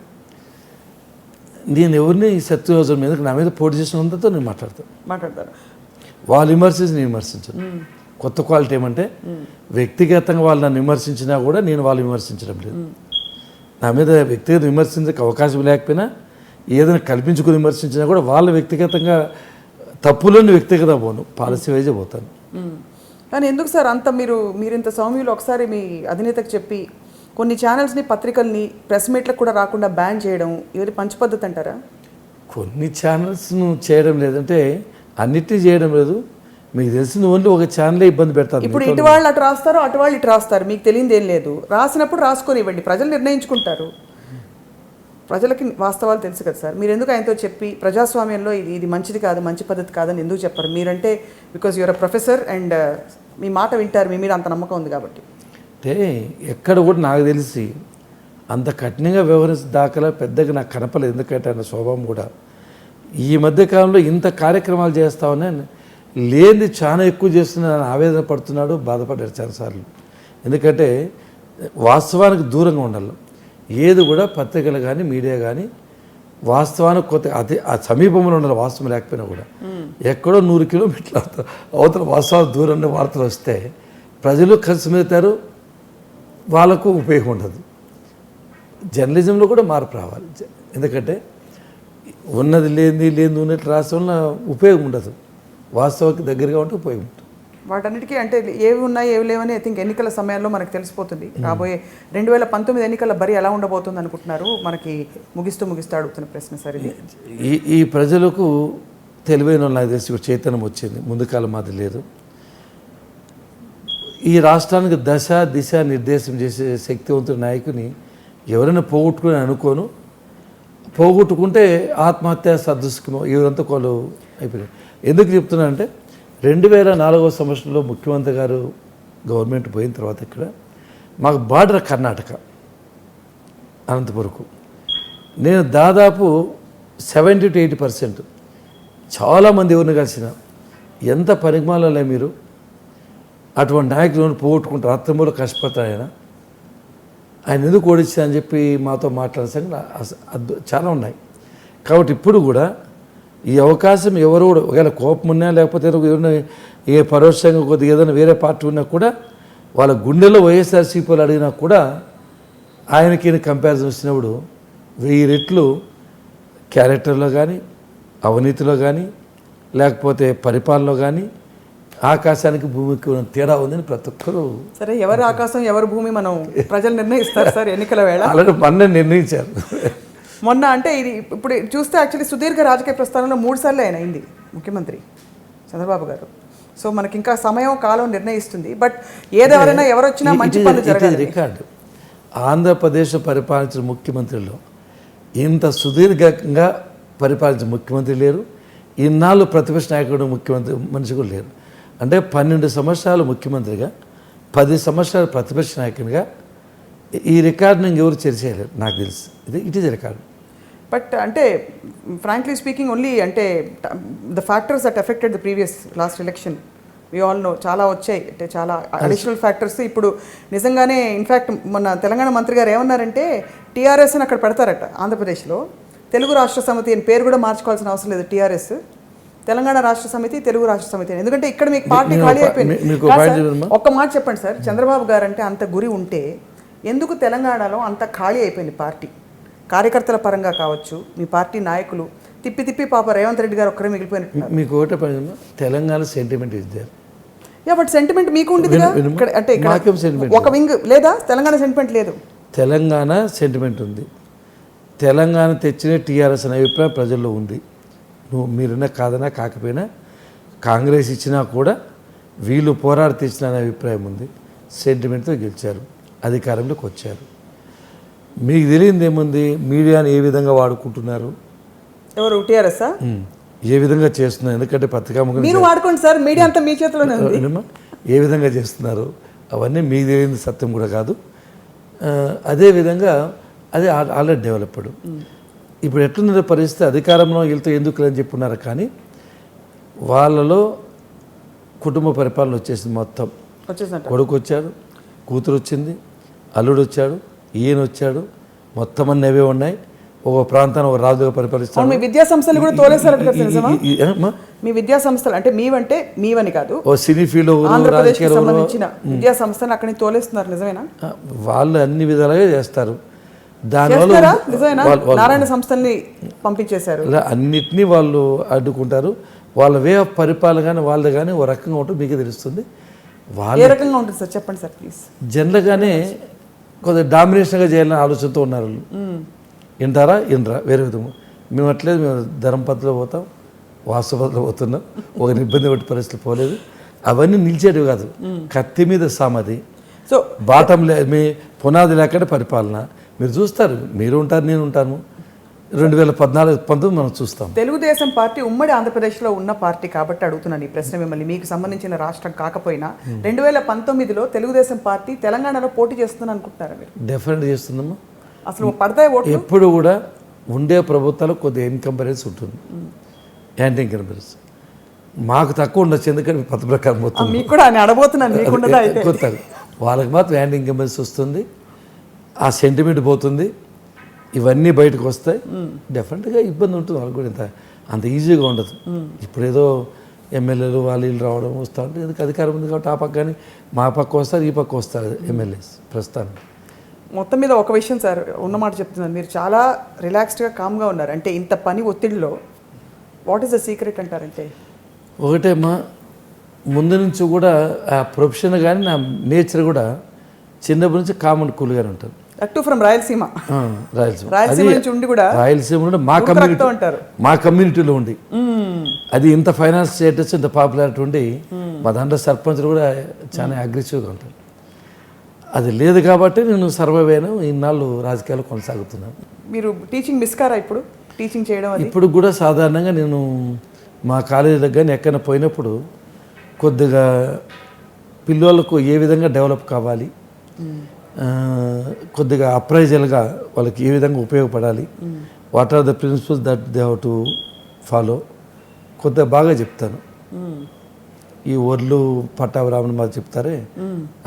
నేను ఎవరిని శత్రురోజుల మీద, నా మీద పోటీ చేసిన ఉన్నతో నేను మాట్లాడతాను. వాళ్ళు విమర్శించి నేను విమర్శించను. కొత్త క్వాలిటీ ఏమంటే వ్యక్తిగతంగా వాళ్ళు నన్ను విమర్శించినా కూడా నేను వాళ్ళు విమర్శించడం లేదు. నా మీద వ్యక్తిగత విమర్శించక అవకాశం లేకపోయినా, ఏదైనా కల్పించుకుని విమర్శించినా కూడా వాళ్ళ వ్యక్తిగతంగా తప్పులను వ్యక్తిగత పోను, పాలసీ వైజే పోతాను. కానీ ఎందుకు సార్ అంత మీరింత సౌమ్యులు? ఒకసారి మీ అధినేతకు చెప్పి కొన్ని ఛానల్స్ని, పత్రికల్ని ప్రెస్ మీట్లకు కూడా రాకుండా బ్యాన్ చేయడం ఇది మంచి పద్ధతి అంటారా? కొన్ని ఛానల్స్ను చేయడం లేదంటే అన్నిటినీ చేయడం లేదు. మీకు తెలిసింది ఓన్లీ ఒక ఛానలే ఇబ్బంది పెడతారు. ఇప్పుడు ఇటు వాళ్ళు అటు రాస్తారు, అటు వాళ్ళు ఇటు రాస్తారు. మీకు తెలియదు ఏం లేదు. రాసినప్పుడు రాసుకొని ఇవ్వండి, ప్రజలు నిర్ణయించుకుంటారు. ప్రజలకి వాస్తవాలు తెలుసు కదా సార్. మీరు ఎందుకు ఆయనతో చెప్పి ప్రజాస్వామ్యంలో ఇది మంచిది కాదు, మంచి పద్ధతి కాదని ఎందుకు చెప్పారు? మీరంటే because you're a professor and మీ మాట వింటారు, మీ మీద అంత నమ్మకం ఉంది కాబట్టి. అంటే ఎక్కడ కూడా నాకు తెలిసి అంత కఠినంగా వ్యవహరించే దాఖలా పెద్దగా నాకు కనపలేదు. ఎందుకంటే ఆయన స్వభావం కూడా ఈ మధ్యకాలంలో ఇంత కార్యక్రమాలు చేస్తామని లేనిది చాలా ఎక్కువ చేస్తున్నాను ఆవేదన పడుతున్నాడు, బాధపడ్డాడు చాలాసార్లు. ఎందుకంటే వాస్తవానికి దూరంగా ఉండాలి. ఏది కూడా పత్రికలు కానీ మీడియా కానీ వాస్తవానికి కొత్త అదే ఆ సమీపంలో ఉండాలి. వాస్తవం లేకపోయినా కూడా ఎక్కడో 100 కిలోమీటర్ల అవతల వాస్తవాలు దూరంలో వార్తలు వస్తే ప్రజలు కలిసి మెలుతారు, వాళ్ళకు ఉపయోగం ఉండదు. జర్నలిజంలో కూడా మార్పు రావాలి. ఎందుకంటే ఉన్నది లేనిది ఉన్నట్టు రాసే వల్ల ఉపయోగం ఉండదు. వాస్తవానికి దగ్గరగా ఉంటే ఉపయోగం ఉంటుంది. వాటన్నిటికీ అంటే ఏవి ఉన్నాయి ఏవి లేవని ఐ థింక్ ఎన్నికల సమయంలో మనకు తెలిసిపోతుంది. రాబోయే 2019 ఎన్నికల బరి ఎలా ఉండబోతుంది అనుకుంటున్నారు? మనకి ముగిస్తూ అడుగుతున్న ప్రశ్న సార్ ఇది. ఈ ప్రజలకు తెలివైన నాకు తెలిసి చైతన్యం వచ్చింది, ముందు కాలం మాది లేదు. ఈ రాష్ట్రానికి దశ దిశ నిర్దేశం చేసే శక్తివంతుల నాయకుని ఎవరైనా పోగొట్టుకుంటే ఆత్మహత్య సదృశ్యమో ఎవరంతా కోలు అయిపోయారు. ఎందుకు చెప్తున్నానంటే 2004వ సంవత్సరంలో ముఖ్యమంత్రి గారు గవర్నమెంట్ పోయిన తర్వాత ఇక్కడ మాకు బార్డర్ కర్ణాటక అనంతపురకు నేను దాదాపు 70 to 80% చాలామంది ఎవరిని కలిసిన ఎంత పరిమాణాలే మీరు అటువంటి నాయకులను పోగొట్టుకుంటారు. రాత్రిమూల కష్టపడతారు. ఆయన ఎందుకు ఓడించా అని చెప్పి మాతో మాట్లాడే చాలా ఉన్నాయి. కాబట్టి ఇప్పుడు కూడా ఈ అవకాశం ఎవరు కూడా ఒకవేళ కోపం ఉన్నా లేకపోతే ఎవరైనా ఏ పరోక్షంగా కొద్దిగా ఏదైనా వేరే పార్టీ ఉన్నా కూడా వాళ్ళ గుండెలో వైఎస్ఆర్సీపీలు అడిగినా కూడా ఆయనకి కంపారిజన్ వచ్చినప్పుడు 1000 రెట్లు క్యారెక్టర్లో కానీ, అవినీతిలో కానీ, లేకపోతే పరిపాలనలో కానీ ఆకాశానికి భూమికి ఉన్న తేడా ఉందని ప్రతి ఒక్కరు. సరే, ఎవరు ఆకాశం ఎవరు భూమి మనం ప్రజలు నిర్ణయిస్తారు సార్ ఎన్నికల వేళ. అలాగే మొన్న నిర్ణయించారు. మొన్న అంటే ఇది ఇప్పుడు చూస్తే యాక్చువల్లీ సుదీర్ఘ రాజకీయ ప్రస్థానంలో 3 సార్లు ఆయన అయింది ముఖ్యమంత్రి చంద్రబాబు గారు. సో మనకి ఇంకా సమయం కాలం నిర్ణయిస్తుంది. బట్ ఏదెవరైనా ఎవరొచ్చినా మంచి పనులు జరగాలి. రికార్డు ఆంధ్రప్రదేశ్ పరిపాలించిన ముఖ్యమంత్రులు ఇంత సుదీర్ఘంగా పరిపాలించిన ముఖ్యమంత్రి లేరు, ఇన్నాళ్ళు ప్రతిపక్ష నాయకుడు ముఖ్యమంత్రి మనిషి కూడా లేరు. అంటే 12 సంవత్సరాలు ముఖ్యమంత్రిగా 10 సంవత్సరాలు ప్రతిపక్ష నాయకునిగా ఈ రికార్డుని ఇంకెవరు చేసేయలేరు నాకు తెలుసు. It is record. బట్ అంటే ఫ్రాంక్లీ స్పీకింగ్ ఓన్లీ అంటే the factors that affected the previous last election we all know చాలా వచ్చాయి. అంటే చాలా అడిషనల్ ఫ్యాక్టర్స్ ఇప్పుడు నిజంగానే ఇన్ఫ్యాక్ట్ మొన్న తెలంగాణ మంత్రి గారు ఏమన్నారంటే టీఆర్ఎస్ని అక్కడ పెడతారట ఆంధ్రప్రదేశ్లో. తెలుగు రాష్ట్ర సమితి అని పేరు కూడా మార్చుకోవాల్సిన అవసరం లేదు. టీఆర్ఎస్ తెలంగాణ రాష్ట్ర సమితి, తెలుగు రాష్ట్ర సమితి అని. ఎందుకంటే ఇక్కడ మీకు పార్టీ ఖాళీ అయిపోయింది. ఒక్క మాట చెప్పండి సార్, చంద్రబాబు గారు అంటే అంత గురి ఉంటే ఎందుకు తెలంగాణలో అంత ఖాళీ అయిపోయింది పార్టీ? కార్యకర్తల పరంగా కావచ్చు, మీ పార్టీ నాయకులు తిప్పి తిప్పి పాప రేవంత్ రెడ్డి గారు ఒక్కరే మిగిలిపోయినట్టు. మీకు ఒకటే పని, Telangana sentiment is there. Yeah but sentiment మీకు ఉంటుంది అంటే ఒక వింగ్ లేదా? తెలంగాణ సెంటిమెంట్ లేదు. తెలంగాణ సెంటిమెంట్ ఉంది. తెలంగాణ తెచ్చిన టీఆర్ఎస్ అనే అభిప్రాయం ప్రజల్లో ఉంది. మీరున్నా కాదన్నా కాకపోయినా కాంగ్రెస్ ఇచ్చినా కూడా వీళ్ళు పోరాడి తెచ్చిన అనే అభిప్రాయం ఉంది. సెంటిమెంట్తో గెలిచారు, అధికారంలోకి వచ్చారు. మీకు తెలియదు ఏముంది, మీడియాని ఏ విధంగా వాడుకుంటున్నారు, ఎవరు టీఆర్ఎస్ ఏ విధంగా చేస్తున్నారు. ఎందుకంటే పత్రికాముఖం మీరు వాడుకోండి సార్, మీడియా అంతా మీ చేతిలోనే ఉంది. ఏ విధంగా చేస్తున్నారు అవన్నీ మీకు తెలియని సత్యం కూడా కాదు. అదేవిధంగా అది ఆల్రెడీ డెవలప్డ్. ఇప్పుడు ఎట్లున్నదో పరిస్థితి, అధికారంలో వీళ్ళతో ఎందుకు అని చెప్పున్నారు, కానీ వాళ్ళలో కుటుంబ పరిపాలన వచ్చేసింది. మొత్తం కొడుకు వచ్చాడు, కూతురు వచ్చింది, అల్లుడు వచ్చాడు, ఈయన వచ్చాడు, మొత్తం అన్నీ అవే ఉన్నాయి. ఒక ప్రాంతాన్ని ఒక రాజుగా పరిపాలిస్తాడు. మీ విద్యా సంస్థలు కూడా తోలేసారు. మీ విద్యా సంస్థలు అంటే మీవంటే మీవని కాదు, ఓ సినీ ఫీల్డ్ ఆంధ్రప్రదేశ్కి సంబంధించిన విద్యా సంస్థలు అక్కడిని తోలేస్తున్నారు. నిజమేనా? వాళ్ళు అన్ని విధాలుగా చేస్తారు. దానివల్ల నారాయణ సంస్థల్ని పంపించేశారు. అన్నిటినీ వాళ్ళు అడ్డుకుంటారు. వాళ్ళ వే ఆఫ్ పరిపాలన కానీ వాళ్ళది కానీ ఓ రకంగా ఉంటుంది. మీకే తెలుస్తుంది. ఏ రకంగా ఉంటుంది సార్ చెప్పండి సార్ ప్లీజ్. జనరల్గానే కొద్దిగా డామినేషన్గా చేయాలని ఆలోచనతో ఉన్నారు. వింటారా వినరా వేరే విధంగా. మేము అట్లేదు, మేము ధర్మపత్రిలో పోతాం, వాస్తవపత్రిలో పోతున్నాం, ఒక ఇబ్బంది పట్టి పరిస్థితులు పోలేదు. అవన్నీ నిలిచేటివి కాదు, కత్తి మీద సామది. సో బాటం మీ పునాది లేకుండా పరిపాలన మీరు చూస్తారు. మీరు ఉంటారు, నేను ఉంటాను. 2014-19 మనం చూస్తాం. తెలుగుదేశం పార్టీ ఉమ్మడి ఆంధ్రప్రదేశ్లో ఉన్న పార్టీ కాబట్టి అడుగుతున్నాను ఈ ప్రశ్న మిమ్మల్ని. మీకు సంబంధించిన రాష్ట్రం కాకపోయినా 2019లో తెలుగుదేశం పార్టీ తెలంగాణలో పోటీ చేస్తుందని అనుకుంటున్నారా మీరు? డెఫినెట్ చేస్తుందమ్మా. అసలు పడతాయి ఓట్లు? ఎప్పుడు కూడా ఉండే ప్రభుత్వాలు కొద్దిగా ఇన్కంపరెన్స్ ఉంటుంది, యాంటీ ఇన్కంపరెన్స్. మాకు తక్కువ ఉండొచ్చు, ఎందుకంటే పద్ధతి ప్రకారం పోతుంది. మీకు కూడా అడబోతున్నాను, వాళ్ళకి మాత్రం యాంటీ ఇన్కంపరెన్స్ వస్తుంది, ఆ సెంటిమెంట్ పోతుంది, ఇవన్నీ బయటకు వస్తాయి. డెఫినెట్గా ఇబ్బంది ఉంటుంది వాళ్ళకి కూడా. అంత ఈజీగా ఉండదు. ఇప్పుడు ఏదో ఎమ్మెల్యేలు వాళ్ళు వీళ్ళు రావడం వస్తూ ఉంటే ఎందుకు అధికారం ఉంది కాబట్టి ఆ పక్క కానీ మా పక్క వస్తారు, ఈ పక్క వస్తారు ఎమ్మెల్యేస్ ప్రస్తుతానికి. మొత్తం మీద ఒక విషయం సార్, ఉన్నమాట చెప్తున్నాను, మీరు చాలా రిలాక్స్డ్గా కామ్గా ఉన్నారు. అంటే ఇంత పని ఒత్తిడిలో వాట్ ఈస్ ద సీక్రెట్ అంటారంటే? ఒకటేమ్మా, ముందు నుంచి కూడా ఆ ప్రొఫెషన్ కానీ నా నేచర్ కూడా చిన్నప్పటి నుంచి కామన్ కూల్గానే ఉంటుంది. అటు ఫ్రమ్ రాయలసీమ. రాయలసీమ నుంచి ఉండి కూడా రాయలసీమ మా కమ్యూనిటీలో ఉండి అది ఇంత ఫైనాన్స్ స్టేటస్, ఇంత పాపులారిటీ ఉండి మా దాంట్లో సర్పంచ్లు కూడా చాలా అగ్రెసివ్గా ఉంటారు. అది లేదు కాబట్టి నేను సర్వైవ్ అయినా ఇన్నాళ్ళు రాజకీయాలు కొనసాగుతున్నాను. మీరు టీచింగ్ మిస్ కారా ఇప్పుడు? టీచింగ్ చేయడం ఇప్పుడు కూడా సాధారణంగా నేను మా కాలేజీ దగ్గర ఎక్కడైనా పోయినప్పుడు కొద్దిగా పిల్లలకు ఏ విధంగా డెవలప్ కావాలి, కొద్దిగా అప్రైజల్గా వాళ్ళకి ఏ విధంగా ఉపయోగపడాలి, what are the principles that they have to follow, కొద్దిగా బాగా చెప్తాను. ఈ ఒర్లు పట్టాభిరామన్ మాకు చెప్తారే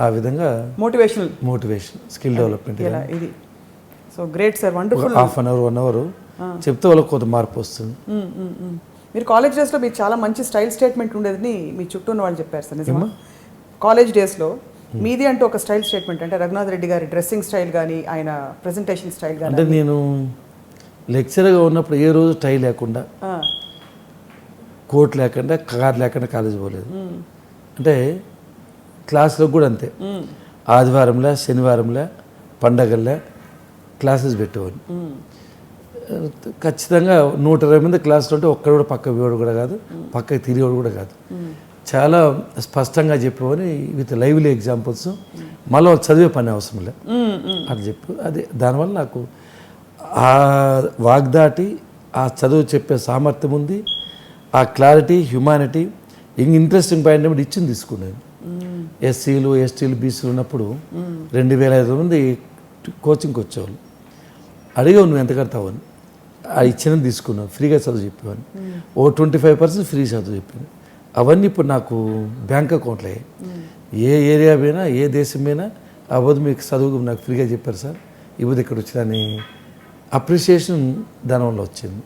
ఆ విధంగా మోటివేషన్ స్కిల్ డెవలప్మెంట్ ఇది. So great sir, wonderful. Half an hour 1 hour చెప్తే వాళ్ళకి కొంత మార్పు వస్తుంది. మీరు కాలేజ్ డేస్లో మీకు చాలా మంచి స్టైల్ స్టేట్మెంట్ ఉండేదని మీ చుట్టూ ఉన్న వాళ్ళు చెప్పారు సార్, నిజమా? కాలేజ్ డేస్లో మీది అంటూ ఒక స్టైల్ స్టేట్మెంట్, అంటే రఘునాథ్ రెడ్డి గారి డ్రెస్సింగ్ స్టైల్ కానీ ఆయన ప్రెజెంటేషన్ స్టైల్ కానీ. అంటే నేను లెక్చరర్గా ఉన్నప్పుడు ఏ రోజు టై లేకుండా, కోట్ లేకుండా, కార్ లేకుండా కాలేజ్ పోలేదు. అంటే క్లాస్లో కూడా అంతే, ఆదివారంలో, శనివారంలో, పండగల్లో క్లాసెస్ పెట్టేవాడిని. ఖచ్చితంగా 120 మంది క్లాసులు ఉంటే ఒక్కడు కూడా పక్క పోయేవాడు కూడా కాదు, పక్కకి తిరిగేవాడు కూడా కాదు. చాలా స్పష్టంగా చెప్పేవని విత్ లైవ్లీ ఎగ్జాంపుల్స్, మళ్ళీ చదివే పని అవసరం లేదు అని చెప్పు. అదే దానివల్ల నాకు ఆ వాగ్దాటి, ఆ చదువు చెప్పే సామర్థ్యం ఉంది, ఆ క్లారిటీ, హ్యుమానిటీ. ఇంట్రెస్టింగ్ పాయింట్ ఏమిటి ఇచ్చింది తీసుకున్నాను. ఎస్సీలు, ఎస్టీలు, బీసీలు ఉన్నప్పుడు 2500 మంది కోచింగ్కి వచ్చేవాళ్ళు. అడిగావు నువ్వు ఎంత కడతావు అని, ఆ ఇచ్చినది తీసుకున్నాను, ఫ్రీగా చదువు చెప్పేవాడిని. ఓ 25% ఫ్రీ చదువు చెప్పాను. అవన్నీ ఇప్పుడు నాకు బ్యాంక్ అకౌంట్లో అయ్యాయి. ఏ ఏరియా పోయినా, ఏ దేశం పోయినా అవ్వదు మీకు చదువు నాకు ఫ్రీగా చెప్పారు సార్, ఇవ్వదు ఇక్కడ వచ్చిందని అప్రిషియేషన్ దానివల్ల వచ్చింది.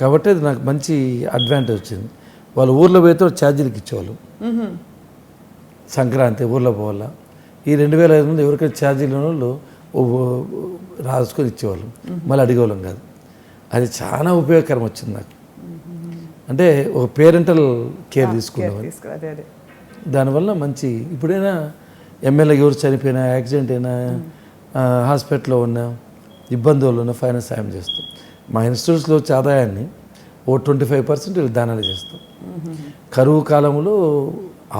కాబట్టి అది నాకు మంచి అడ్వాంటేజ్ వచ్చింది. వాళ్ళు ఊర్లో పోతే ఛార్జీలకు ఇచ్చేవాళ్ళు. సంక్రాంతి ఊర్లో పోవాలా, ఈ 2500 మంది ఎవరికైనా ఛార్జీలు ఉన్న వాళ్ళు రాసుకొని ఇచ్చేవాళ్ళు, మళ్ళీ అడిగేవాళ్ళం కాదు. అది చాలా ఉపయోగకరం వచ్చింది నాకు. అంటే ఒక పేరెంటల్ కేర్ తీసుకున్నాం. దానివల్ల మంచి, ఇప్పుడైనా ఎమ్మెల్యే ఎవరు చనిపోయినా, యాక్సిడెంట్ అయినా, హాస్పిటల్లో ఉన్నా, ఇబ్బందులు ఉన్న ఫైనాన్స్ సాయం చేస్తాం. మా ఇన్స్టిట్యూట్స్లో వచ్చే ఆదాయాన్ని ఓ 25% దానాలు చేస్తాం. కరువు కాలంలో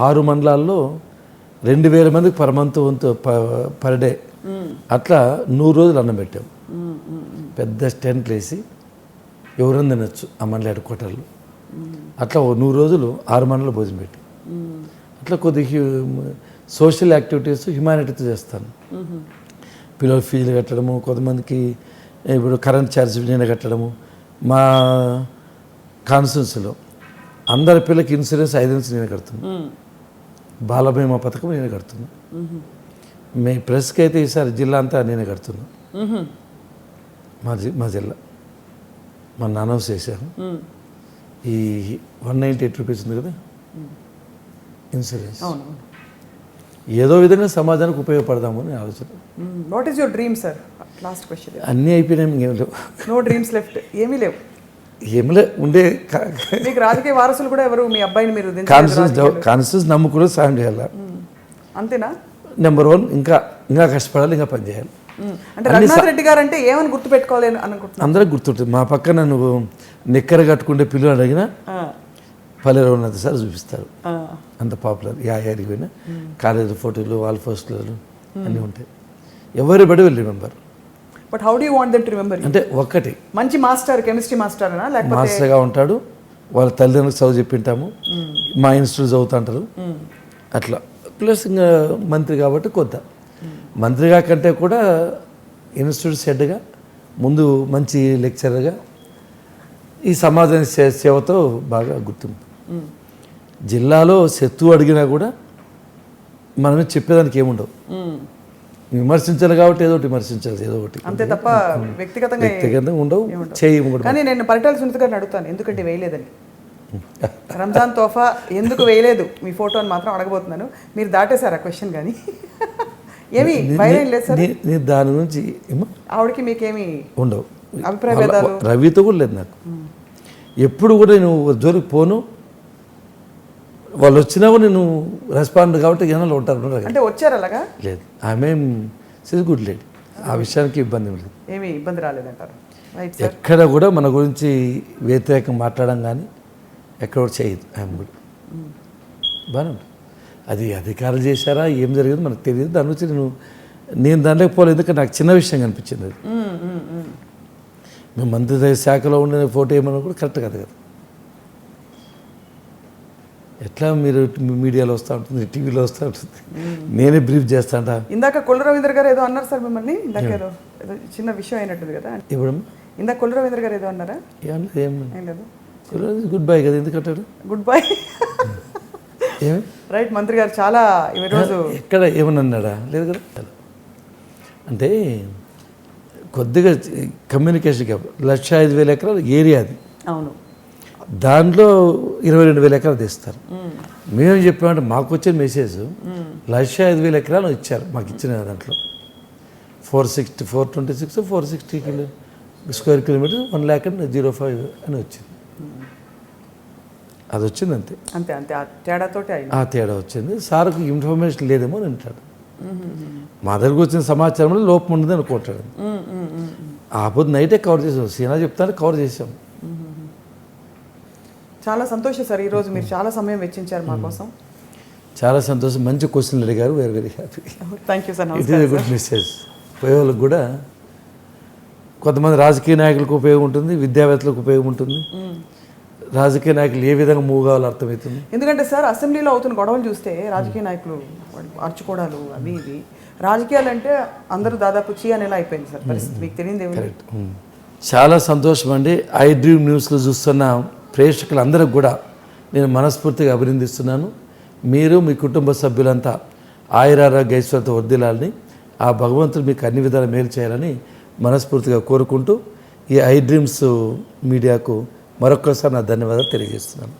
6 మండలాల్లో 2000 మందికి పర్ మంత్ పర్ డే అట్లా 100 రోజులు అన్నం పెట్టాం. పెద్ద టెంట్లు వేసి ఎవరైనా తినచ్చు ఆ మండల హెడ్ క్వార్టర్లో. అట్లా 100 రోజులు 6 మండలాలు భోజనం పెట్టి, అట్లా కొద్ది సోషల్ యాక్టివిటీస్ హ్యుమానిటీతో చేస్తాను. పిల్లలు ఫీజులు కట్టడము, కొంతమందికి ఇప్పుడు కరెంట్ ఛార్జ్ నేను కట్టడము. మా కాన్స్టిట్యున్సీలో అందరి పిల్లలకి ఇన్సూరెన్స్ 5 నుంచి నేను కడుతున్నాను. బాలబీమా పథకం నేనే కడుతున్నా. మీ ప్రెస్కి అయితే ఈసారి జిల్లా అంతా నేనే కడుతున్నా. మా జిల్లా మొన్న అనౌన్స్ చేశాను. ఈ 198 రూపీస్ ఉంది కదా ఇన్సూరెన్స్, ఏదో విధంగా సమాజానికి ఉపయోగపడదామని ఆలోచన. What is your dream sir? Last question. అన్నీ అయిపోయినాయి, ఇంకేం లేవు. No dreams left? ఏమీ లేవు. ఏమిలే ఉండే. మీకు రాజకీయ వారసులు కూడా ఎవరు? మీ అబ్బాయిని మీరు కాన్స్టిట్యూన్స్ నమ్ముకుని సాయం చేయాలి, అంతేనా? నెంబర్ 1. ఇంకా కష్టపడాలి, ఇంకా పని చేయాలి. అంటే రఘునాథ్ రెడ్డి గారు అంటే ఏమని గుర్తుపెట్టుకోవాలి అనుకుంటున్నాను? అందరికి గుర్తుంటుంది. మా పక్కన నువ్వు నిక్కర కట్టుకుంటే పిల్లలు అడిగినా పల్లె రఘునాథ్ సార్ చూపిస్తారు. అంత పాపులర్. ఏరికి పోయినా కాలేజీ ఫోటోలు, వాల్ పోస్టులు అన్నీ ఉంటాయి. Everybody will remember. But how do you want them to remember? అంటే ఒకటి మంచి మాస్టర్, కెమిస్ట్రీ మాస్టర్ అనా లేకపోతే మాస్టర్గా ఉంటాడు, వాళ్ళ తల్లిదండ్రులకు చదువు చెప్పింటాము, మా ఇన్స్టిట్యూట్ చదువుతుంటారు అట్లా. ప్లస్ ఇంకా మంత్రి కాబట్టి కొత్త మంత్రిగా కంటే కూడా ఇన్స్టిట్యూట్ హెడ్గా ముందు మంచి లెక్చరర్గా ఈ సమాజానికి సేవతో బాగా గుర్తింపు. జిల్లాలో శత్రువు అడిగినా కూడా మనమే చెప్పేదానికి ఏముండవు. విమర్శించాలి కాబట్టి ఏదో ఒకటి విమర్శించాలి, ఏదో ఒకటి అంతే తప్ప వ్యక్తిగతంగా ఉండవు, చేయము. కానీ నేను పరిటాల సునీత గారిని అడుగుతాను, ఎందుకంటే వేయలేదని. రంజాన్ తోఫా ఎందుకు వేయలేదు మీ ఫోటో అని మాత్రం అడగబోతున్నాను. మీరు దాటేశారు ఆ క్వశ్చన్. కానీ ఏమి వైరం లేదు సార్ దాని గురించి. ఆవిడకి మీకేమి ఉండవు అభిప్రాయ భేదాలు? రవితో కూడా లేదు నాకు. ఎప్పుడు కూడా నేను జోలికి పోను. వాళ్ళు వచ్చినా కూడా నేను రెస్పాండ్ కాబట్టి జనాలు ఉంటారు. అంటే వచ్చారు అలాగా? లేదు, ఆమె సిజ్ గుడ్ లేడీ, ఆ విషయానికి ఇబ్బంది లేదు. ఏమి ఇబ్బంది రాలేదంటారు? ఎక్కడ కూడా మన గురించి వ్యతిరేకంగా మాట్లాడడం కానీ ఎక్కడ కూడా చేయదు. ఆమె కూడా బాగానే ఉంటుంది. అది అధికారులు చేశారా, ఏం జరిగిందో మనకు తెలియదు. దాని నుంచి నేను దాంట్లోకి పోలేదు, ఎందుకంటే నాకు చిన్న విషయం కనిపించింది. అది మేము మంత్రి శాఖలో ఉండే ఫోటో ఏమన్నా కూడా కరెక్ట్ కాదు కదా. ఎట్లా మీరు మీడియాలో వస్తూ ఉంటుంది, టీవీలో వస్తూ ఉంటుంది, నేనే బ్రీఫ్ చేస్తాంట. ఇందాక కొల్లు రవీంద్ర గారు ఏదో అన్నారు సార్ మిమ్మల్ని, ఇందాక ఏదో చిన్న విషయం అయినట్టుంది కదా. ఇప్పుడు ఇందాక కొల్లు రవీంద్ర గారు ఏదో అన్నారా? ఏం లేదు, గుడ్ బై కదా. ఎందుకంటాడు గుడ్ బై? ఏమి రైట్. మంత్రి గారు చాలా ఈరోజు ఎక్కడ ఏమన్నా అన్నాడా? లేదు కదా. అంటే కొద్దిగా కమ్యూనికేషన్ గ్యాప్. 1,05,000 ఎకరాలు ఏరియా అది. అవును. దాంట్లో 22,000 ఎకరాలు తీస్తారు. మేమేం చెప్పామంటే మాకు వచ్చిన మెసేజ్ 1,05,000 ఎకరాలు ఇచ్చారు మాకు ఇచ్చిన దాంట్లో. 426 స్క్వేర్ కిలోమీటర్ 1,05,005 అని వచ్చింది. అది వచ్చింది అంతే. అంతే అంతే ఆ తేడాతోటి ఆ తేడా వచ్చింది. సార్కు ఇన్ఫర్మేషన్ లేదేమో అని అంటాడు. మా దగ్గరకు వచ్చిన సమాచారంలో లోపం ఉండదు అనుకుంటాడు. ఆ పొద్దు నైటే కవర్ చేసాం. సీనా చెప్తాను కవర్ చేసాం. చాలా సంతోషం సార్, ఈరోజు మీరు చాలా సమయం వెచ్చించారు మా కోసం. చాలా సంతోషం, మంచి క్వశ్చన్లు అడిగారు, very very happy. Thank you sir. It is good message. పోయే వాళ్ళకి కూడా కొంతమంది రాజకీయ నాయకులకు ఉపయోగం ఉంటుంది, విద్యావేత్తలకు ఉపయోగం ఉంటుంది, రాజకీయ నాయకులు ఏ విధంగా మూవ్ కావాలో అర్థమవుతుంది. ఎందుకంటే సార్ అసెంబ్లీలో అవుతున్న గొడవలు చూస్తే రాజకీయ నాయకులు అర్చుకోవడాలు అవి ఇవి, రాజకీయాలు అంటే అందరూ దాదాపు చీ అనేలా అయిపోయింది సార్ పరిస్థితి. మీకు తెలియదు ఏమి? కరెక్ట్. చాలా సంతోషం అండి. ఐ డ్రీమ్ న్యూస్లో చూస్తున్న ప్రేక్షకులందరికి కూడా నేను మనస్ఫూర్తిగా అభినందిస్తున్నాను. మీరు మీ కుటుంబ సభ్యులంతా ఆయురారోగ్య ఐశ్వర్యంతో వర్ధిల్లాలని, ఆ భగవంతుడు మీకు అన్ని విధాలు మేలు చేయాలని మనస్ఫూర్తిగా కోరుకుంటూ ఈ ఐ డ్రీమ్స్ మీడియాకు మరొక్కసారి నా ధన్యవాదాలు తెలియజేస్తున్నాను.